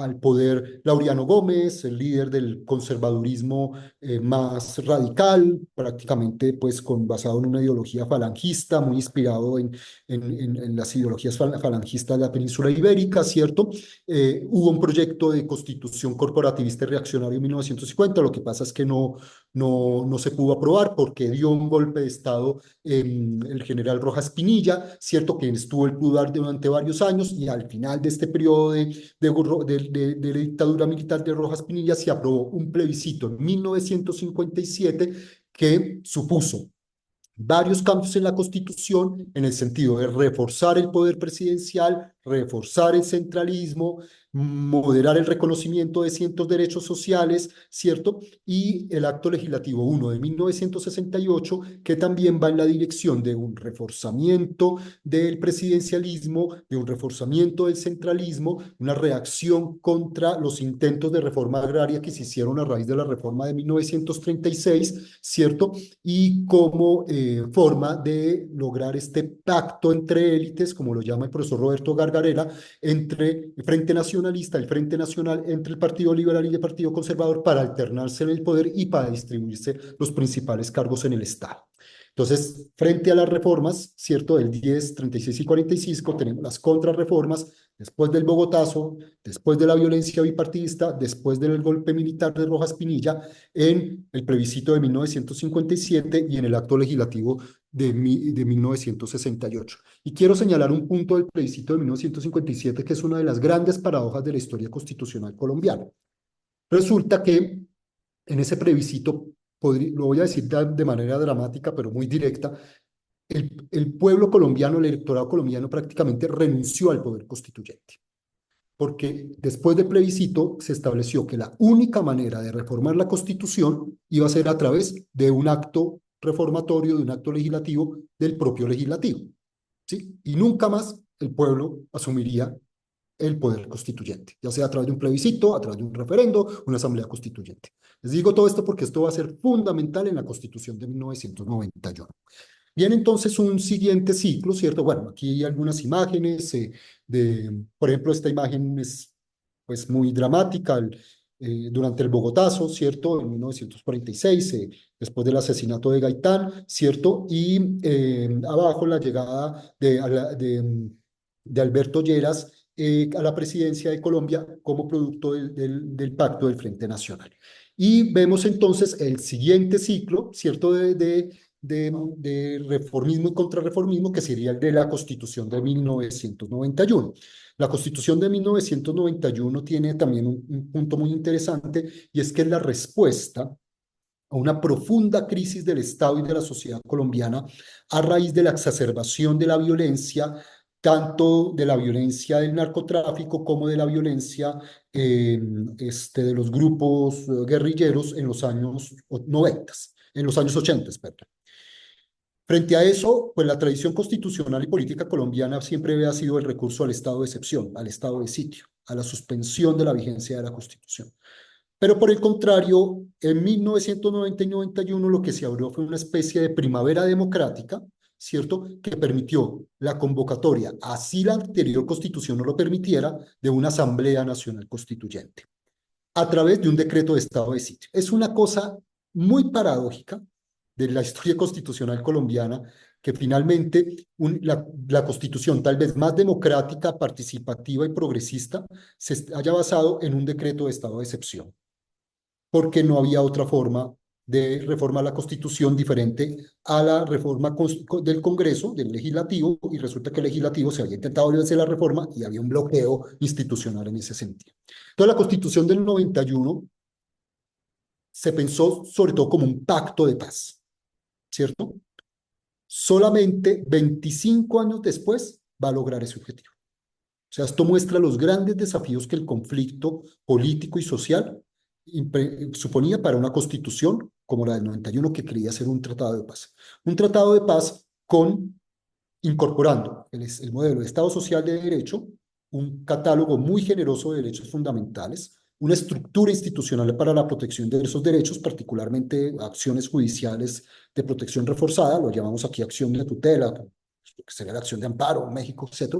al poder Laureano Gómez, el líder del conservadurismo más radical, prácticamente pues basado en una ideología falangista, muy inspirado en las ideologías falangistas de la península ibérica, ¿cierto? Hubo un proyecto de constitución corporativista y reaccionario en 1950, lo que pasa es que no se pudo aprobar porque dio un golpe de Estado el general Rojas Pinilla, ¿cierto? Que estuvo el poder durante varios años y al final de este periodo de la dictadura militar de Rojas Pinilla se aprobó un plebiscito en 1957 que supuso varios cambios en la Constitución en el sentido de reforzar el poder presidencial, reforzar el centralismo, moderar el reconocimiento de ciertos derechos sociales, ¿cierto? Y el Acto Legislativo 1 de 1968, que también va en la dirección de un reforzamiento del presidencialismo, de un reforzamiento del centralismo, una reacción contra los intentos de reforma agraria que se hicieron a raíz de la reforma de 1936, ¿cierto? Y como forma de lograr este pacto entre élites, como lo llama el profesor Roberto Gargarella, entre el Frente Nacionalista, el Frente Nacional, entre el Partido Liberal y el Partido Conservador para alternarse en el poder y para distribuirse los principales cargos en el Estado. Entonces, frente a las reformas, ¿cierto? Del 10, 36 y 45, tenemos las contrarreformas, después del Bogotazo, después de la violencia bipartidista, después del golpe militar de Rojas Pinilla, en el plebiscito de 1957 y en el acto legislativo de 1968. Y quiero señalar un punto del plebiscito de 1957 que es una de las grandes paradojas de la historia constitucional colombiana. Resulta que en ese plebiscito, lo voy a decir de manera dramática, pero muy directa, el pueblo colombiano, el electorado colombiano prácticamente renunció al poder constituyente, porque después del plebiscito se estableció que la única manera de reformar la Constitución iba a ser a través de un acto reformatorio, de un acto legislativo del propio legislativo, ¿sí? Y nunca más el pueblo asumiría el poder constituyente, ya sea a través de un plebiscito, a través de un referendo, una asamblea constituyente. Les digo todo esto porque esto va a ser fundamental en la Constitución de 1991. Viene entonces un siguiente ciclo, ¿cierto? Bueno, aquí hay algunas imágenes por ejemplo, esta imagen es pues muy dramática durante el Bogotazo, ¿cierto? En 1946, después del asesinato de Gaitán, ¿cierto? Y abajo la llegada de Alberto Lleras a la presidencia de Colombia como producto del pacto del Frente Nacional. Y vemos entonces el siguiente ciclo, ¿cierto?, de reformismo y contrarreformismo, que sería el de la Constitución de 1991. La Constitución de 1991 tiene también un punto muy interesante, y es que es la respuesta a una profunda crisis del Estado y de la sociedad colombiana a raíz de la exacerbación de la violencia, tanto de la violencia del narcotráfico como de la violencia de los grupos guerrilleros en los años 90, en los años 80, perdón. Frente a eso, pues la tradición constitucional y política colombiana siempre había sido el recurso al estado de excepción, al estado de sitio, a la suspensión de la vigencia de la Constitución. Pero por el contrario, en 1990 y 91 lo que se abrió fue una especie de primavera democrática, ¿cierto?, que permitió la convocatoria, así la anterior Constitución no lo permitiera, de una Asamblea Nacional Constituyente, a través de un decreto de estado de sitio. Es una cosa muy paradójica de la historia constitucional colombiana, que finalmente la Constitución, tal vez más democrática, participativa y progresista, se haya basado en un decreto de estado de excepción, porque no había otra forma de reformar la Constitución diferente a la reforma del Congreso, del Legislativo, y resulta que el Legislativo se había intentado hacer la reforma y había un bloqueo institucional en ese sentido. Entonces, la Constitución del 91 se pensó sobre todo como un pacto de paz, ¿cierto? Solamente 25 años después va a lograr ese objetivo. O sea, esto muestra los grandes desafíos que el conflicto político y social suponía para una constitución como la del 91, que quería ser un tratado de paz. Un tratado de paz incorporando el modelo de Estado social de derecho, un catálogo muy generoso de derechos fundamentales, una estructura institucional para la protección de esos derechos, particularmente acciones judiciales de protección reforzada, lo llamamos aquí acción de tutela, que sería la acción de amparo, México, etc.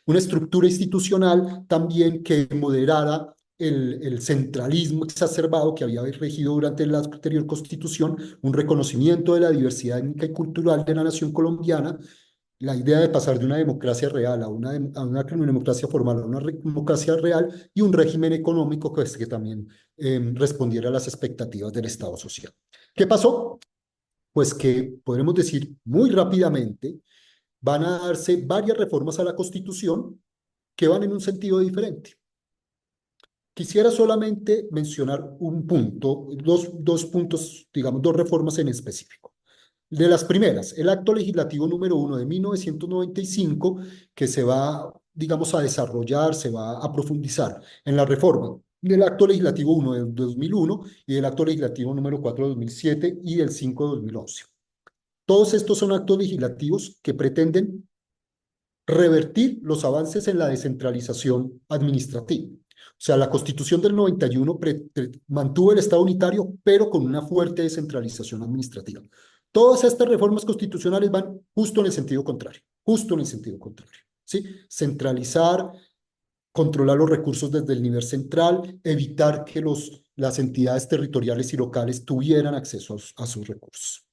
Una estructura institucional también que moderara el centralismo exacerbado que había regido durante la anterior constitución, un reconocimiento de la diversidad étnica y cultural de la nación colombiana, la idea de pasar de una democracia real a una democracia formal, a una democracia real, y un régimen económico que también respondiera a las expectativas del Estado social. ¿Qué pasó? Pues que podremos decir muy rápidamente, van a darse varias reformas a la Constitución que van en un sentido diferente. Quisiera solamente mencionar un punto, dos puntos, digamos, dos reformas en específico. De las primeras, el acto legislativo número 1 de 1995, que se va, digamos, a desarrollar, se va a profundizar en la reforma del acto legislativo 1 de 2001 y del acto legislativo número 4 de 2007 y del 5 de 2011. Todos estos son actos legislativos que pretenden revertir los avances en la descentralización administrativa. O sea, la Constitución del 91 mantuvo el Estado unitario, pero con una fuerte descentralización administrativa. Todas estas reformas constitucionales van justo en el sentido contrario, justo en el sentido contrario, ¿sí? Centralizar, controlar los recursos desde el nivel central, evitar que las entidades territoriales y locales tuvieran acceso a sus recursos.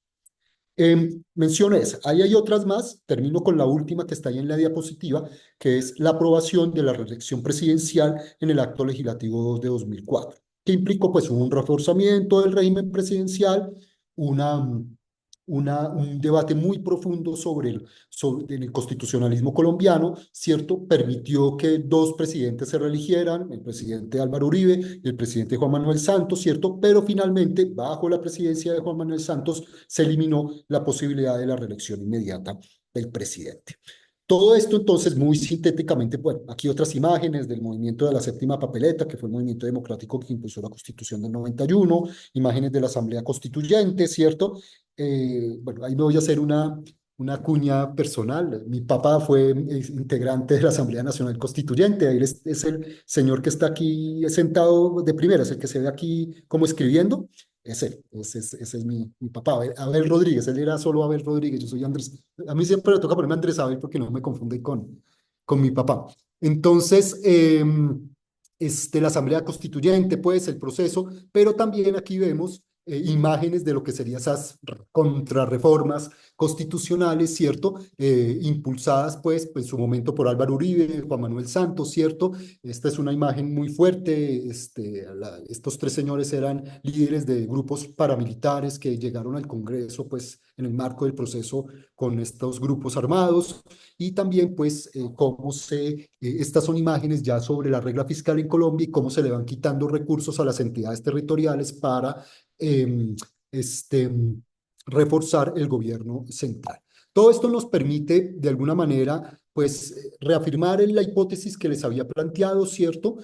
Menciono esa. Ahí hay otras más. Termino con la última que está ahí en la diapositiva, que es la aprobación de la reelección presidencial en el acto legislativo 2 de 2004, que implicó pues un reforzamiento del régimen presidencial, un debate muy profundo sobre el constitucionalismo colombiano, ¿cierto? Permitió que dos presidentes se reeligieran, el presidente Álvaro Uribe y el presidente Juan Manuel Santos, ¿cierto? Pero finalmente, bajo la presidencia de Juan Manuel Santos, se eliminó la posibilidad de la reelección inmediata del presidente. Todo esto, entonces, muy sintéticamente, bueno, aquí otras imágenes del movimiento de la séptima papeleta, que fue el movimiento democrático que impulsó la Constitución del 91, imágenes de la Asamblea Constituyente, ¿cierto? Bueno, ahí me voy a hacer una cuña personal. Mi papá fue integrante de la Asamblea Nacional Constituyente. Él es el señor que está aquí sentado de primera, es el que se ve aquí como escribiendo. Es él, ese es mi papá, Abel Rodríguez. Él era solo Abel Rodríguez, yo soy Andrés. A mí siempre me toca ponerme Andrés Abel porque no me confunde con mi papá. Entonces, la Asamblea Constituyente, pues el proceso, pero también aquí vemos imágenes de lo que serían esas contrarreformas constitucionales, ¿cierto? Impulsadas, pues, en su momento por Álvaro Uribe, Juan Manuel Santos, ¿cierto? Esta es una imagen muy fuerte. Estos tres señores eran líderes de grupos paramilitares que llegaron al Congreso, pues, en el marco del proceso con estos grupos armados. Y también, pues, estas son imágenes ya sobre la regla fiscal en Colombia y cómo se le van quitando recursos a las entidades territoriales para em, este, reforzar el gobierno central. Todo esto nos permite, de alguna manera, pues, reafirmar en la hipótesis que les había planteado, ¿cierto?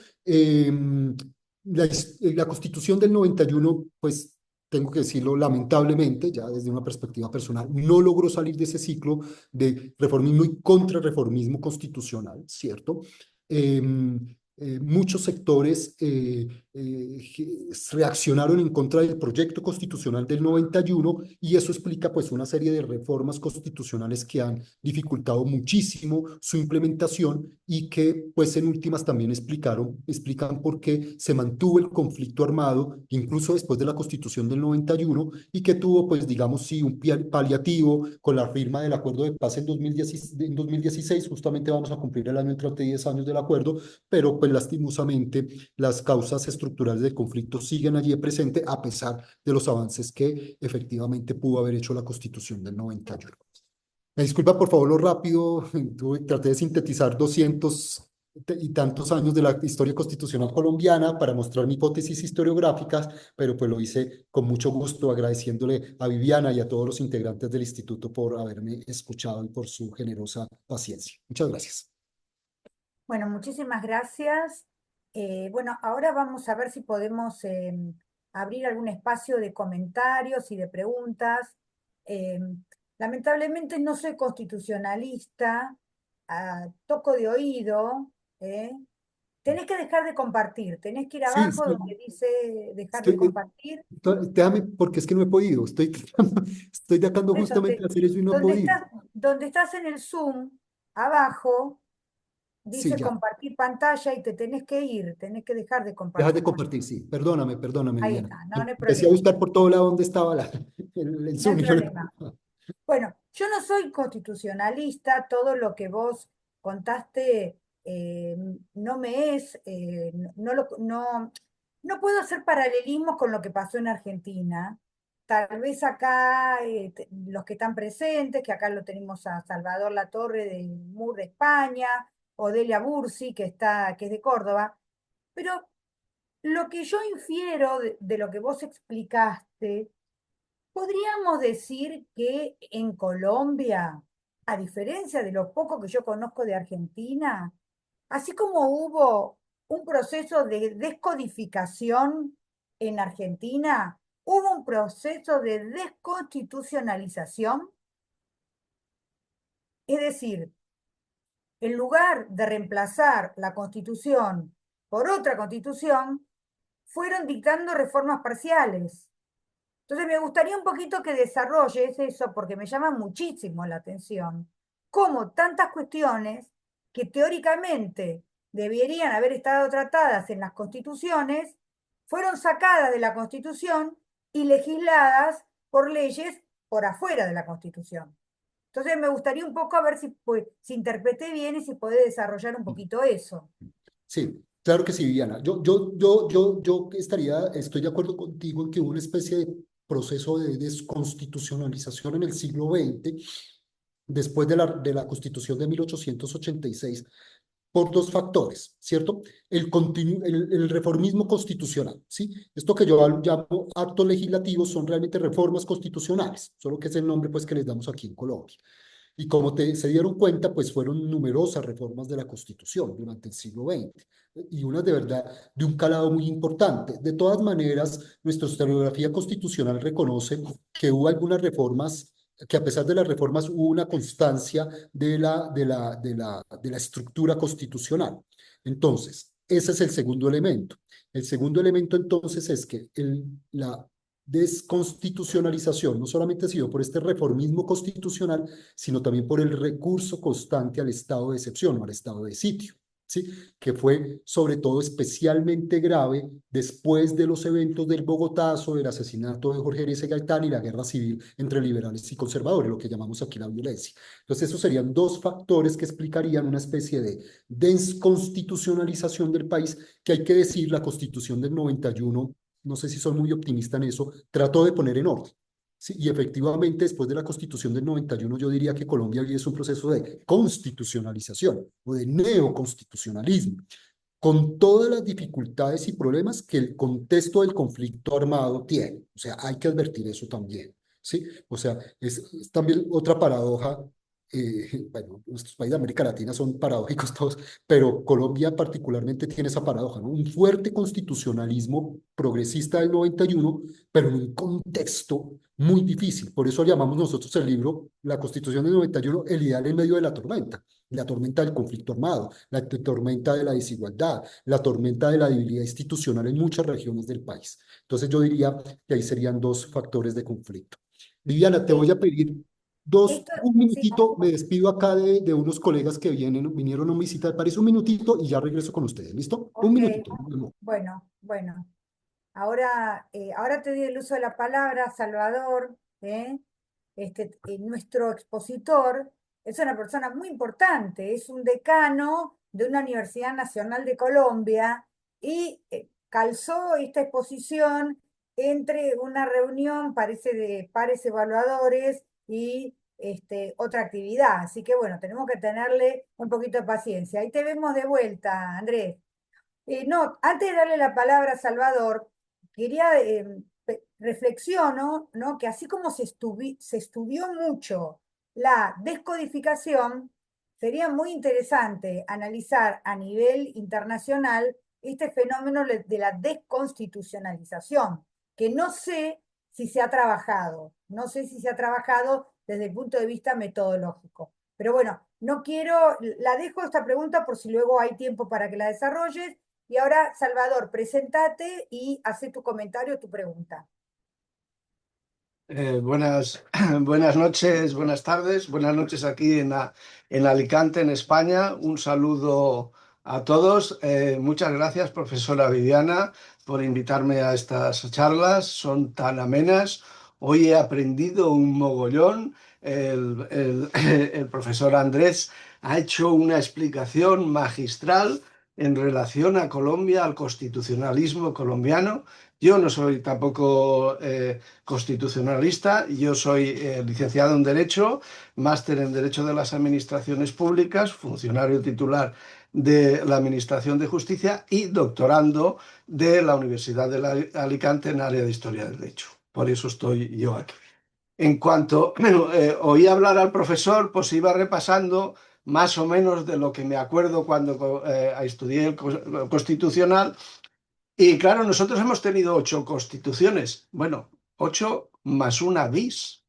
La Constitución del 91, pues, tengo que decirlo lamentablemente, ya desde una perspectiva personal, no logró salir de ese ciclo de reformismo y contrarreformismo constitucional, ¿cierto? Muchos sectores reaccionaron en contra del proyecto constitucional del 91 y eso explica, pues, una serie de reformas constitucionales que han dificultado muchísimo su implementación y que, pues, en últimas también explican por qué se mantuvo el conflicto armado incluso después de la Constitución del 91 y que tuvo, pues, digamos, sí, un paliativo con la firma del acuerdo de paz en 2016. Justamente vamos a cumplir el año entrante 10 años del acuerdo, pero pues lastimosamente las causas estructurales del conflicto siguen allí presentes a pesar de los avances que efectivamente pudo haber hecho la Constitución del 91. Me disculpa por favor lo rápido, traté de sintetizar 200 y tantos años de la historia constitucional colombiana para mostrar mi hipótesis historiográficas, pero pues lo hice con mucho gusto, agradeciéndole a Viviana y a todos los integrantes del instituto por haberme escuchado y por su generosa paciencia. Muchas gracias.
Bueno, muchísimas gracias. Bueno, ahora vamos a ver si podemos abrir algún espacio de comentarios y de preguntas. Lamentablemente no soy constitucionalista, toco de oído. ¿eh? Tenés que dejar de compartir, tenés que ir
Sí,
abajo
estoy,
donde dice dejar de
estoy,
compartir.
déjame, porque es que no he podido, estoy tratando
Por eso,
justamente de hacer eso y no he podido.
donde estás en el Zoom, abajo,
Sí,
dice
ya.
compartir pantalla y te tenés que ir, tenés que dejar de
Dejas de
compartir pantalla.
compartir, sí. Perdóname,
Ahí
Viviana.
está, no, no hay
Empecé a
problema,
buscar por todo lado dónde estaba el
no hay
Zoom y no lo
problema. Bueno, yo no soy constitucionalista, todo lo que vos contaste no me es, no puedo hacer paralelismos con lo que pasó en Argentina. Tal vez acá, los que están presentes, que acá lo tenemos a Salvador Latorre del MUR de España, o Delia Bursi, que es de Córdoba, pero lo que yo infiero de lo que vos explicaste, podríamos decir que en Colombia, a diferencia de lo poco que yo conozco de Argentina, así como hubo un proceso de descodificación en Argentina, hubo un proceso de desconstitucionalización, es decir, en lugar de reemplazar la constitución por otra constitución, fueron dictando reformas parciales. Entonces me gustaría un poquito que desarrolles eso porque me llama muchísimo la atención. Cómo tantas cuestiones que teóricamente deberían haber estado tratadas en las constituciones fueron sacadas de la constitución y legisladas por leyes por afuera de la constitución. Entonces me gustaría un poco a ver si interpreté bien y si puede desarrollar un poquito eso.
Sí, claro que sí, Viviana. Yo estoy de acuerdo contigo en que hubo una especie de proceso de desconstitucionalización en el siglo XX, después de la Constitución de 1886, por dos factores, ¿cierto? El reformismo constitucional, ¿sí? Esto que yo llamo actos legislativos son realmente reformas constitucionales, solo que es el nombre, pues, que les damos aquí en Colombia. Y como se dieron cuenta, pues fueron numerosas reformas de la Constitución durante el siglo XX y unas de verdad de un calado muy importante. De todas maneras, nuestra historiografía constitucional reconoce que hubo algunas reformas, que a pesar de las reformas hubo una constancia de la estructura constitucional. Entonces, ese es el segundo elemento. El segundo elemento entonces es que la desconstitucionalización no solamente ha sido por este reformismo constitucional, sino también por el recurso constante al estado de excepción o al estado de sitio. ¿sí? Que fue sobre todo especialmente grave después de los eventos del Bogotazo, del asesinato de Jorge Eliezer Gaitán y la guerra civil entre liberales y conservadores, lo que llamamos aquí la violencia. Entonces, esos serían dos factores que explicarían una especie de desconstitucionalización del país, que hay que decir, la Constitución del 91, no sé si soy muy optimista en eso, trató de poner en orden. Sí, y efectivamente, después de la Constitución del 91, yo diría que Colombia hoy es un proceso de constitucionalización o de neoconstitucionalismo, con todas las dificultades y problemas que el contexto del conflicto armado tiene. O sea, hay que advertir eso también. ¿Sí? O sea, es también otra paradoja. Bueno, nuestros países de América Latina son paradójicos todos, pero Colombia particularmente tiene esa paradoja, ¿no? Un fuerte constitucionalismo progresista del 91, pero en un contexto muy difícil. Por eso llamamos nosotros el libro La Constitución del 91, el ideal en medio de la tormenta del conflicto armado, la tormenta de la desigualdad, la tormenta de la debilidad institucional en muchas regiones del país. Entonces yo diría que ahí serían dos factores de conflicto. Viviana, te voy
Sí,
a pedir
esto,
un
sí,
minutito, me despido acá de unos colegas que vinieron a mi visita de París, un minutito y ya regreso con ustedes, ¿listo? Un
ok,
minutito.
bueno, bueno. Ahora te doy el uso de la palabra, Salvador. Nuestro expositor es una persona muy importante, es un decano de una Universidad Nacional de Colombia y calzó esta exposición entre una reunión, parece, de pares evaluadores y otra actividad. Así que bueno, tenemos que tenerle un poquito de paciencia. Ahí te vemos de vuelta, Andrés. No, antes de darle la palabra a Salvador, quería, reflexiono, ¿no? Que así como se estudió mucho la descodificación, sería muy interesante analizar a nivel internacional este fenómeno de la desconstitucionalización, que no sé si se ha trabajado, no sé si se ha trabajado desde el punto de vista metodológico. Pero bueno, no quiero, la dejo esta pregunta por si luego hay tiempo para que la desarrolles y ahora, Salvador, presentate y hace tu comentario, tu pregunta.
Buenas, buenas noches, buenas tardes, buenas noches aquí en Alicante, en España. Un saludo a todos. Muchas gracias, profesora Viviana, por invitarme a estas charlas. Son tan amenas. Hoy he aprendido un mogollón. El profesor Andrés ha hecho una explicación magistral en relación a Colombia, al constitucionalismo colombiano. Yo no soy tampoco constitucionalista. Yo soy licenciado en Derecho, máster en Derecho de las Administraciones Públicas, funcionario titular de la Administración de Justicia y doctorando de la Universidad de Alicante en área de Historia del Derecho. Por eso estoy yo aquí. En cuanto oí hablar al profesor, pues iba repasando más o menos de lo que me acuerdo cuando estudié el Constitucional y claro, nosotros hemos tenido 8 constituciones. Bueno, 8 más 1 bis,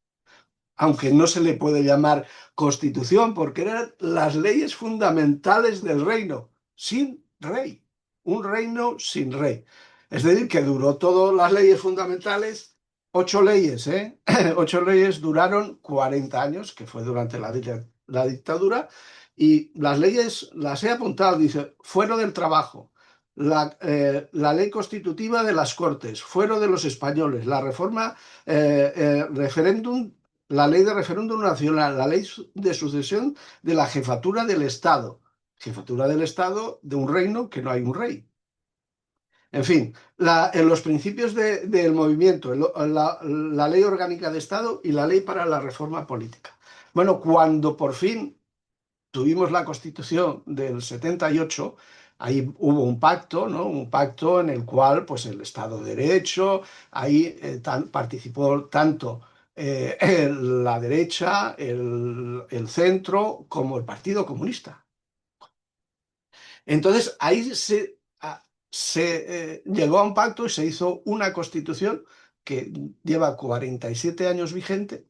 aunque no se le puede llamar constitución porque eran las leyes fundamentales del reino, sin rey. Un reino sin rey. Es decir, que duró todas las leyes fundamentales, 8 leyes, ¿eh? 8 leyes duraron 40 años, que fue durante la dictadura, y las leyes las he apuntado, dice, fuero del trabajo, la ley constitutiva de las Cortes, fuero de los españoles, la reforma, referéndum, la ley de referéndum nacional, la ley de sucesión de la jefatura del Estado de un reino que no hay un rey. En fin, en los principios del movimiento, la ley orgánica de Estado y la ley para la reforma política. Bueno, cuando por fin tuvimos la Constitución del 78, ahí hubo un pacto, ¿no? Un pacto en el cual pues, el Estado de Derecho, ahí participó tanto la derecha, el centro, como el Partido Comunista. Entonces ahí se llegó a un pacto y se hizo una Constitución que lleva 47 años vigente,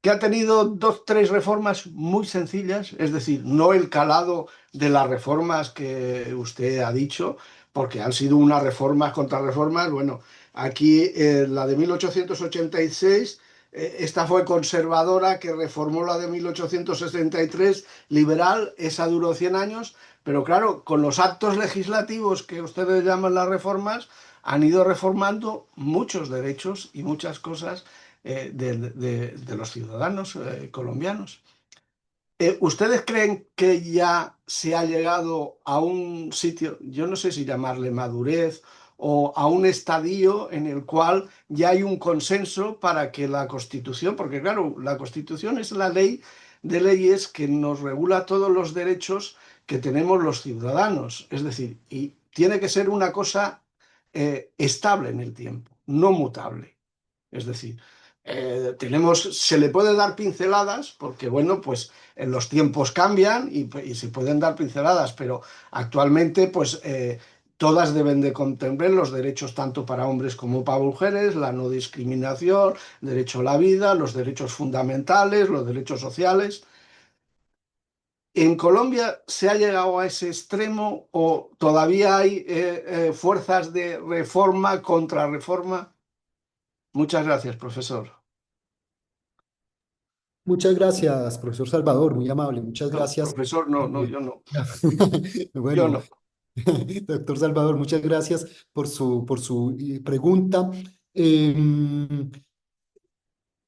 que ha tenido dos, tres reformas muy sencillas, es decir, no el calado de las reformas que usted ha dicho, porque han sido unas reformas contra reformas. Bueno, aquí la de 1886, esta fue conservadora, que reformó la de 1863, liberal, esa duró 100 años, Pero claro, con los actos legislativos que ustedes llaman las reformas, han ido reformando muchos derechos y muchas cosas de los ciudadanos colombianos. ¿Ustedes creen que ya se ha llegado a un sitio, yo no sé si llamarle madurez, o a un estadio en el cual ya hay un consenso para que la Constitución, porque claro, la Constitución es la ley de leyes que nos regula todos los derechos que tenemos los ciudadanos, es decir, y tiene que ser una cosa estable en el tiempo, no mutable. Es decir, se le puede dar pinceladas porque, bueno, pues los tiempos cambian y se pueden dar pinceladas, pero actualmente, pues todas deben de contemplar los derechos tanto para hombres como para mujeres, la no discriminación, derecho a la vida, los derechos fundamentales, los derechos sociales. ¿En Colombia se ha llegado a ese extremo o todavía hay fuerzas de reforma, contrarreforma? Muchas gracias, profesor.
Muchas gracias, profesor Salvador, muy amable, muchas
No,
gracias.
profesor, no, yo no. Yo
Bueno,
no.
doctor Salvador, muchas gracias por su pregunta. Em,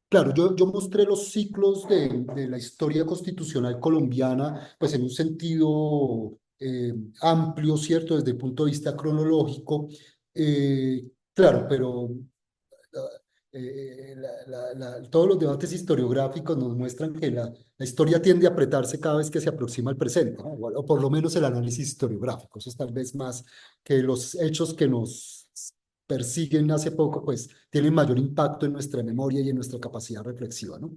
Claro, yo mostré los ciclos de la historia constitucional colombiana, pues en un sentido amplio, ¿cierto? Desde el punto de vista cronológico. Claro, pero todos los debates historiográficos nos muestran que la historia tiende a apretarse cada vez que se aproxima al presente, ¿no? O por lo menos el análisis historiográfico. Eso es tal vez más que los hechos que nos persiguen hace poco, pues tienen mayor impacto en nuestra memoria y en nuestra capacidad reflexiva, ¿no?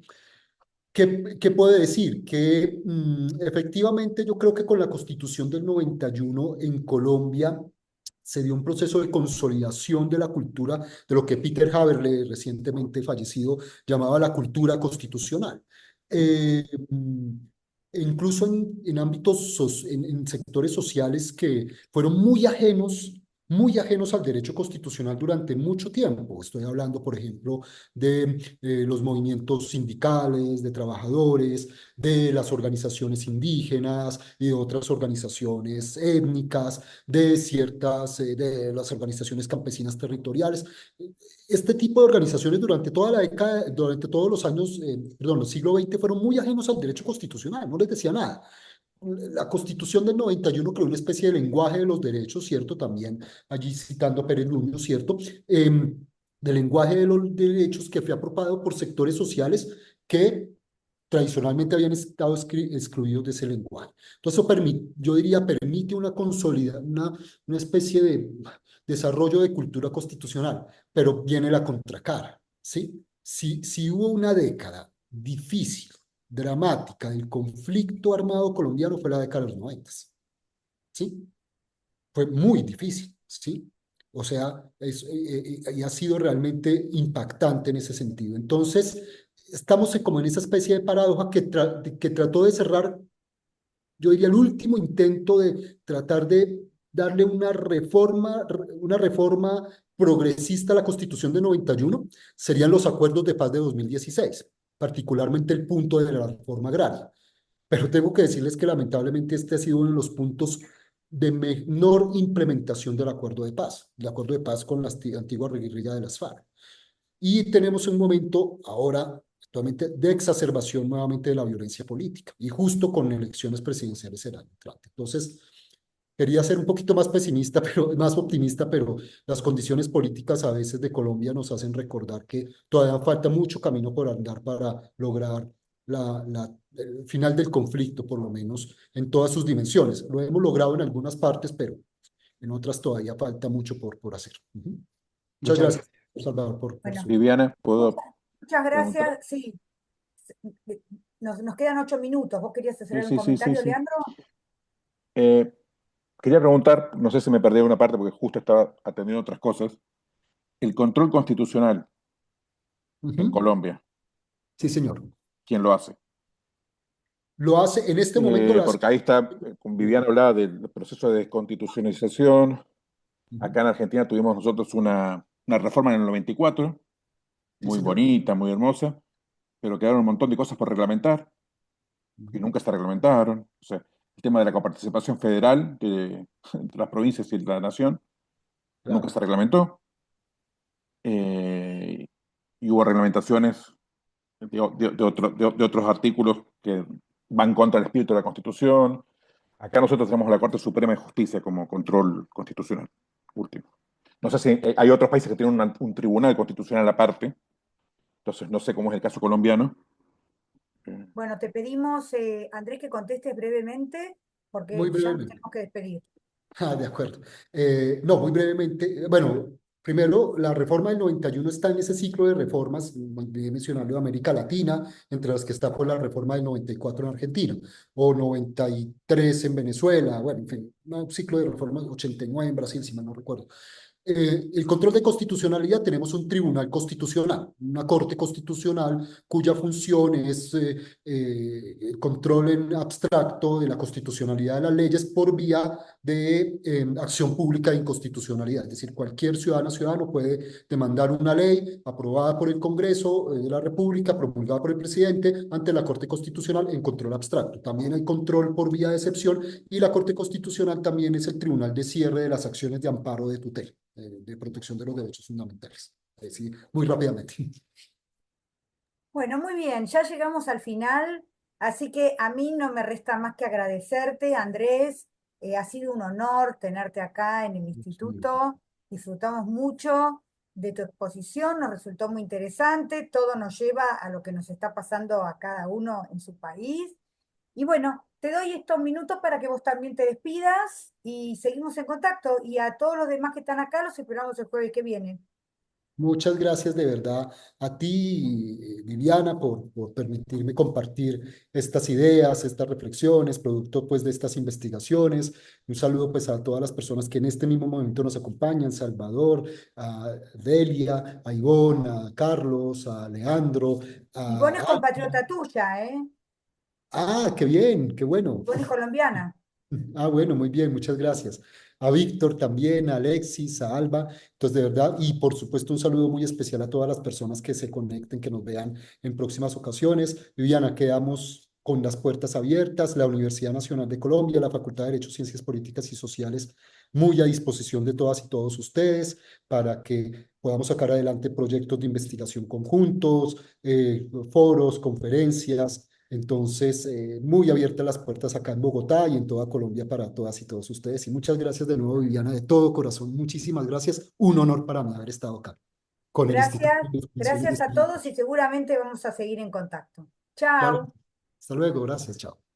¿Qué puede decir? Que efectivamente yo creo que con la Constitución del 91 en Colombia se dio un proceso de consolidación de la cultura, de lo que Peter Haberle, recientemente fallecido, llamaba la cultura constitucional. Mm, e incluso en ámbitos, en sectores sociales que fueron muy ajenos al derecho constitucional durante mucho tiempo. Estoy hablando, por ejemplo, de los movimientos sindicales, de trabajadores, de las organizaciones indígenas y de otras organizaciones étnicas, de las organizaciones campesinas territoriales. Este tipo de organizaciones durante toda la década, durante todos los años, perdón, el siglo XX fueron muy ajenos al derecho constitucional, no les decía nada. La Constitución del 91 creó una especie de lenguaje de los derechos, ¿cierto? También allí citando a Pérez Luño, ¿cierto? De lenguaje de los derechos que fue apropiado por sectores sociales que tradicionalmente habían estado excluidos de ese lenguaje. Entonces, yo diría, permite una especie de desarrollo de cultura constitucional, pero viene la contracara, ¿sí? Si hubo una década difícil, dramática del conflicto armado colombiano, fue la década de los 90, ¿sí? Fue muy difícil, ¿sí? O sea, y ha sido realmente impactante en ese sentido. Entonces, estamos como en esa especie de paradoja que trató de cerrar, yo diría, el último intento de tratar de darle una reforma progresista a la Constitución de 91, serían los acuerdos de paz de 2016, particularmente el punto de la reforma agraria. Pero tengo que decirles que lamentablemente este ha sido uno de los puntos de menor implementación del acuerdo de paz, el acuerdo de paz con la antigua guerrilla de las FARC. Y tenemos un momento ahora, actualmente, de exacerbación nuevamente de la violencia política, y justo con elecciones presidenciales el año entrante. Entonces, quería ser un poquito más pesimista, pero más optimista, pero las condiciones políticas a veces de Colombia nos hacen recordar que todavía falta mucho camino por andar para lograr el final del conflicto, por lo menos en todas sus dimensiones. Lo hemos logrado en algunas partes, pero en otras todavía falta mucho por hacer. Muchas
Muchas
gracias,
gracias.
Salvador, por
Bueno,
su...
Viviana, ¿puedo
muchas
preguntar?
gracias. Sí, nos quedan 8 minutos. ¿Vos querías hacer
Sí,
algún
sí, sí, sí,
comentario,
sí.
Leandro?
Eh, Quería preguntar, no sé si me perdí una parte porque justo estaba atendiendo otras cosas. El control constitucional en
Ujú.
Colombia,
Sí, señor.
¿quién lo hace?
Lo hace, en este momento lo hace.
Porque ahí está, con Viviana hablaba del proceso de desconstitucionalización.
Ujú.
Acá en Argentina tuvimos nosotros una reforma en el 94,
Sí,
muy
señor.
bonita, muy hermosa, pero quedaron un montón de cosas por reglamentar y
Ujú.
nunca se reglamentaron. O sea, el tema de la coparticipación federal entre las provincias y la nación, nunca
Claro.
se reglamentó. Y hubo reglamentaciones de otros artículos que van contra el espíritu de la Constitución. Acá nosotros tenemos la Corte Suprema de Justicia como control constitucional último. No sé si hay otros países que tienen un tribunal constitucional aparte, entonces no sé cómo es el caso colombiano.
Bueno, te pedimos, Andrés, que contestes brevemente,
Muy
porque ya nos
brevemente.
tenemos que despedir.
Ah, de acuerdo. No, muy brevemente. Bueno, primero, la reforma del 91 está en ese ciclo de reformas, olvidé mencionarlo, de América Latina, entre las que está por la reforma del 94 en Argentina, o 93 en Venezuela, bueno, en fin, un ciclo de reformas, 89 en Brasil, si mal no recuerdo. El control de constitucionalidad, tenemos un tribunal constitucional, una corte constitucional cuya función es el control en abstracto de la constitucionalidad de las leyes por vía de acción pública de inconstitucionalidad. Es decir, cualquier ciudadano puede demandar una ley aprobada por el Congreso de la República, promulgada por el presidente, ante la Corte Constitucional en control abstracto. También hay control por vía de excepción y la Corte Constitucional también es el tribunal de cierre de las acciones de amparo de tutela, de protección de los derechos fundamentales. Sí, muy rápidamente.
Bueno, muy bien, ya llegamos al final, así que a mí no me resta más que agradecerte, Andrés. Ha sido un honor tenerte acá en el instituto. Disfrutamos mucho de tu exposición, nos resultó muy interesante, todo nos lleva a lo que nos está pasando a cada uno en su país. Y bueno, te doy estos minutos para que vos también te despidas y seguimos en contacto. Y a todos los demás que están acá los esperamos el jueves que viene.
Muchas gracias de verdad a ti, Viviana, por permitirme compartir estas ideas, estas reflexiones, producto pues de estas investigaciones. Un saludo pues a todas las personas que en este mismo momento nos acompañan, Salvador, a Delia, a Ivonne, a Carlos, a Leandro,
Ivonne es
a...
compatriota tuya, ¿eh?
Ah, qué bien, qué bueno.
Ivonne es colombiana.
Ah, bueno, muy bien, muchas gracias. A Víctor también, a Alexis, a Alba. Entonces, de verdad, y por supuesto un saludo muy especial a todas las personas que se conecten, que nos vean en próximas ocasiones. Viviana, quedamos con las puertas abiertas, la Universidad Nacional de Colombia, la Facultad de Derecho, Ciencias Políticas y Sociales, muy a disposición de todas y todos ustedes para que podamos sacar adelante proyectos de investigación conjuntos, foros, conferencias. Entonces, muy abiertas las puertas acá en Bogotá y en toda Colombia para todas y todos ustedes. Y muchas gracias de nuevo, Viviana, de todo corazón. Muchísimas gracias. Un honor para mí haber estado acá con el Instituto
Gracias,
de Investigaciones de
gracias a
Estudios.
todos y seguramente vamos a seguir en contacto.
Claro.
Chao.
Hasta luego. Gracias. Chao.